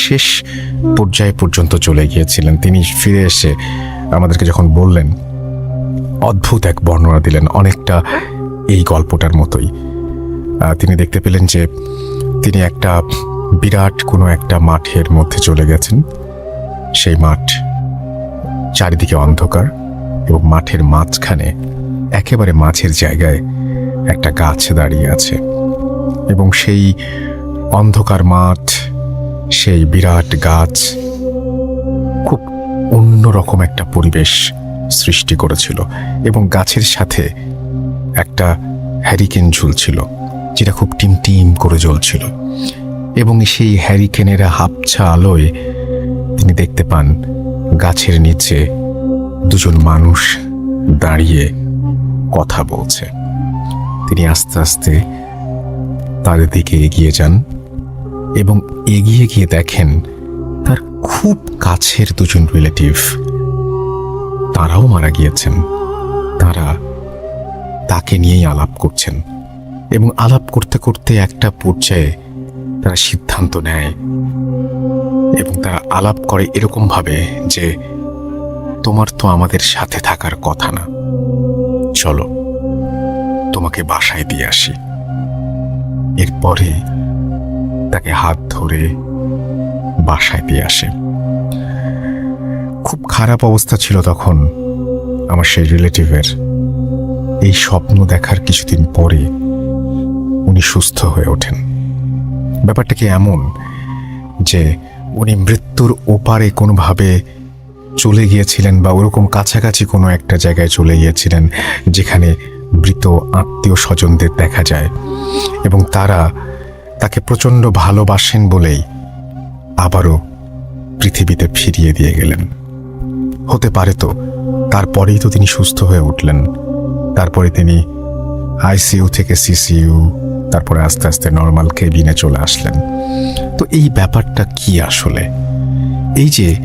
শেষ পর্যায়ে পর্যন্ত চলে গিয়েছিলেন। তিনি ফিরে এসে আমাদেরকে যখন বললেন, অদ্ভুত এক বর্ণনা দিলেন, অনেকটা এই গল্পটার মতোই। তিনি দেখতে পেলেন যে তিনি একটা বিরাট কোনো একটা মাঠের মধ্যে চলে গেছেন, সেই মাঠ চারিদিকে অন্ধকার এবং মাঠের মাঝখানে একেবারে মাঝের জায়গায় একটা গাছ দাঁড়িয়ে আছে, এবং সেই অন্ধকার মাঠ, সেই বিরাট গাছ খুব অন্যরকম একটা পরিবেশ সৃষ্টি করেছিল, এবং গাছের সাথে একটা হ্যারিকেন ঝুলছিল যেটা খুব টিম করে জ্বলছিল, এবং সেই হ্যারিকেনের হাবছা আলোয় তিনি দেখতে পান গাছের নিচে দুজন মানুষ দাঁড়িয়ে কথা বলছে। তিনি আস্তে আস্তে তাদের দিকে এগিয়ে যান এবং এগিয়ে গিয়ে দেখেন তার খুব কাছের দুজন রিলেটিভ, তারাও মারা গিয়েছেন। তারা তাকে নিয়েই আলাপ করছেন, এবং আলাপ করতে করতে একটা পর্যায়ে তারা সিদ্ধান্ত নেয়, এবং তারা আলাপ করে এরকম ভাবে যে তোমার তো আমাদের সাথে থাকার কথা না, চলো তোমাকে বাসায় দিয়ে আসি। এরপরে তাকে হাত ধরে বাসায় দিয়ে আসে। খুব খারাপ অবস্থা ছিল তখন আমার সেই রিলেটিভের। এই স্বপ্ন দেখার কিছুদিন পরে উনি সুস্থ হয়ে ওঠেন। ব্যাপারটা কি এমন যে উনি মৃত্যুর ওপারে কোনোভাবে চলে গিয়েছিলেন বা ওরকম কাছাকাছি কোনো একটা জায়গায় চলে গিয়েছিলেন যেখানে মৃত আত্মীয় স্বজনদের দেখা যায়, এবং তারা তাকে প্রচণ্ড ভালোবাসেন বলেই আবারও পৃথিবীতে ফিরিয়ে দিয়ে গেলেন। হতে পারে তো তারপরেই তো তিনি সুস্থ হয়ে উঠলেন। তারপরে তিনি আইসিইউ থেকে সিসিইউ, তারপরে আস্তে আস্তে নর্মাল কেবিনে চলে আসলেন। তো এই ব্যাপারটা কি আসলে? এই যে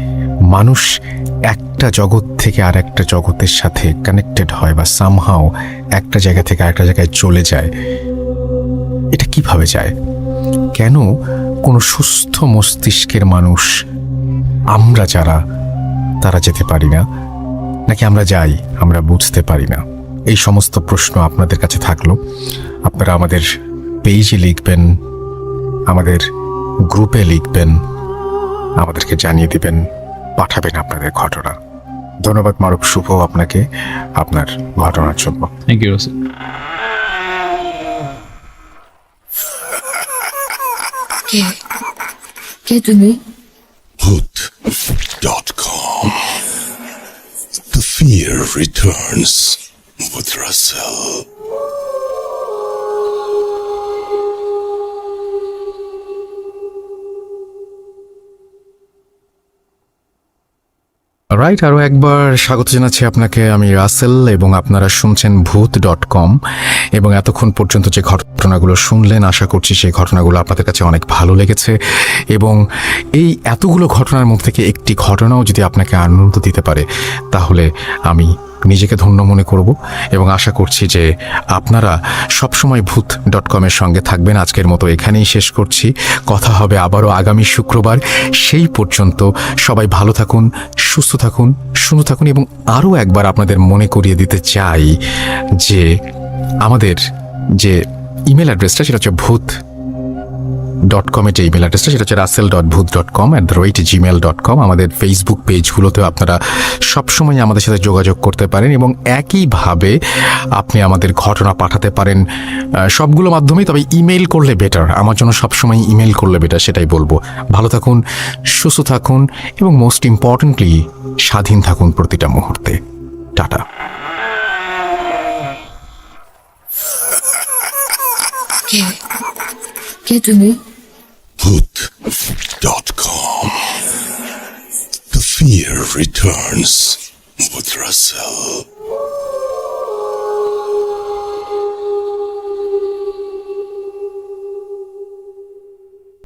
মানুষ একটা জগৎ থেকে আর একটা জগতের সাথে কানেক্টেড হয় বা সামহাও একটা জায়গা থেকে আরেকটা জায়গায় চলে যায়, এটা কিভাবে যায়? কেন কোনো সুস্থ মস্তিষ্কের মানুষ আমরা যারা তারা যেতে পারি না? নাকি আমরা যাই, আমরা বুঝতে পারি না? এই সমস্ত প্রশ্ন আপনাদের কাছে থাকলো। আপনারা আমাদের পেজে লিখবেন, আমাদের গ্রুপে লিখবেন, আমাদেরকে জানিয়ে দিবেন, পাঠাবেন আপনাদের ঘটনা। ধন্যবাদ মারুফ শুভ আপনাকে আপনার ঘটনার জন্য। Thank you Rasel. কে তুমি? Bhoot.com. The fear returns with Russell. Right, আরও একবার স্বাগত জানাচ্ছি আপনাকে। আমি রাসেল এবং আপনারা শুনছেন ভূত.com। এবং এতক্ষণ পর্যন্ত যে ঘটনাগুলো শুনলেন, আশা করছি সেই ঘটনাগুলো আপনাদের কাছে অনেক ভালো লেগেছে। এবং এই এতগুলো ঘটনার মধ্যে থেকে একটি ঘটনাও যদি আপনাকে আনন্দ দিতে পারে, তাহলে আমি নিজেকে ধন্য মনে করব। এবং আশা করছি যে আপনারা সবসময় ভূত.com-এর সঙ্গে থাকবেন। আজকের মতো এখানেই শেষ করছি। কথা হবে আবারও আগামী শুক্রবার। সেই পর্যন্ত সবাই ভালো থাকুন, সুস্থ থাকুন, সুন্দর থাকুন। এবং আরও একবার আপনাদের মনে করিয়ে দিতে চাই যে আমাদের যে ইমেল অ্যাড্রেসটা, সেটা হচ্ছে ভূত.com-এর যে ইমেল অ্যাড্রেসটা, সেটা হচ্ছে russell.booth.com@gmail.com। আমাদের ফেসবুক পেজগুলোতেও আপনারা সবসময় আমাদের সাথে যোগাযোগ করতে পারেন এবং একইভাবে আপনি আমাদের ঘটনা পাঠাতে পারেন সবগুলো মাধ্যমেই। তবে ইমেল করলে বেটার, আমার জন্য সবসময় ইমেল করলে বেটার, সেটাই বলবো। ভালো থাকুন, সুস্থ থাকুন এবং মোস্ট ইম্পর্টেন্টলি স্বাধীন থাকুন প্রতিটা মুহূর্তে। টাটা। কে তুমি? Bhoot.com. The fear returns with Russell.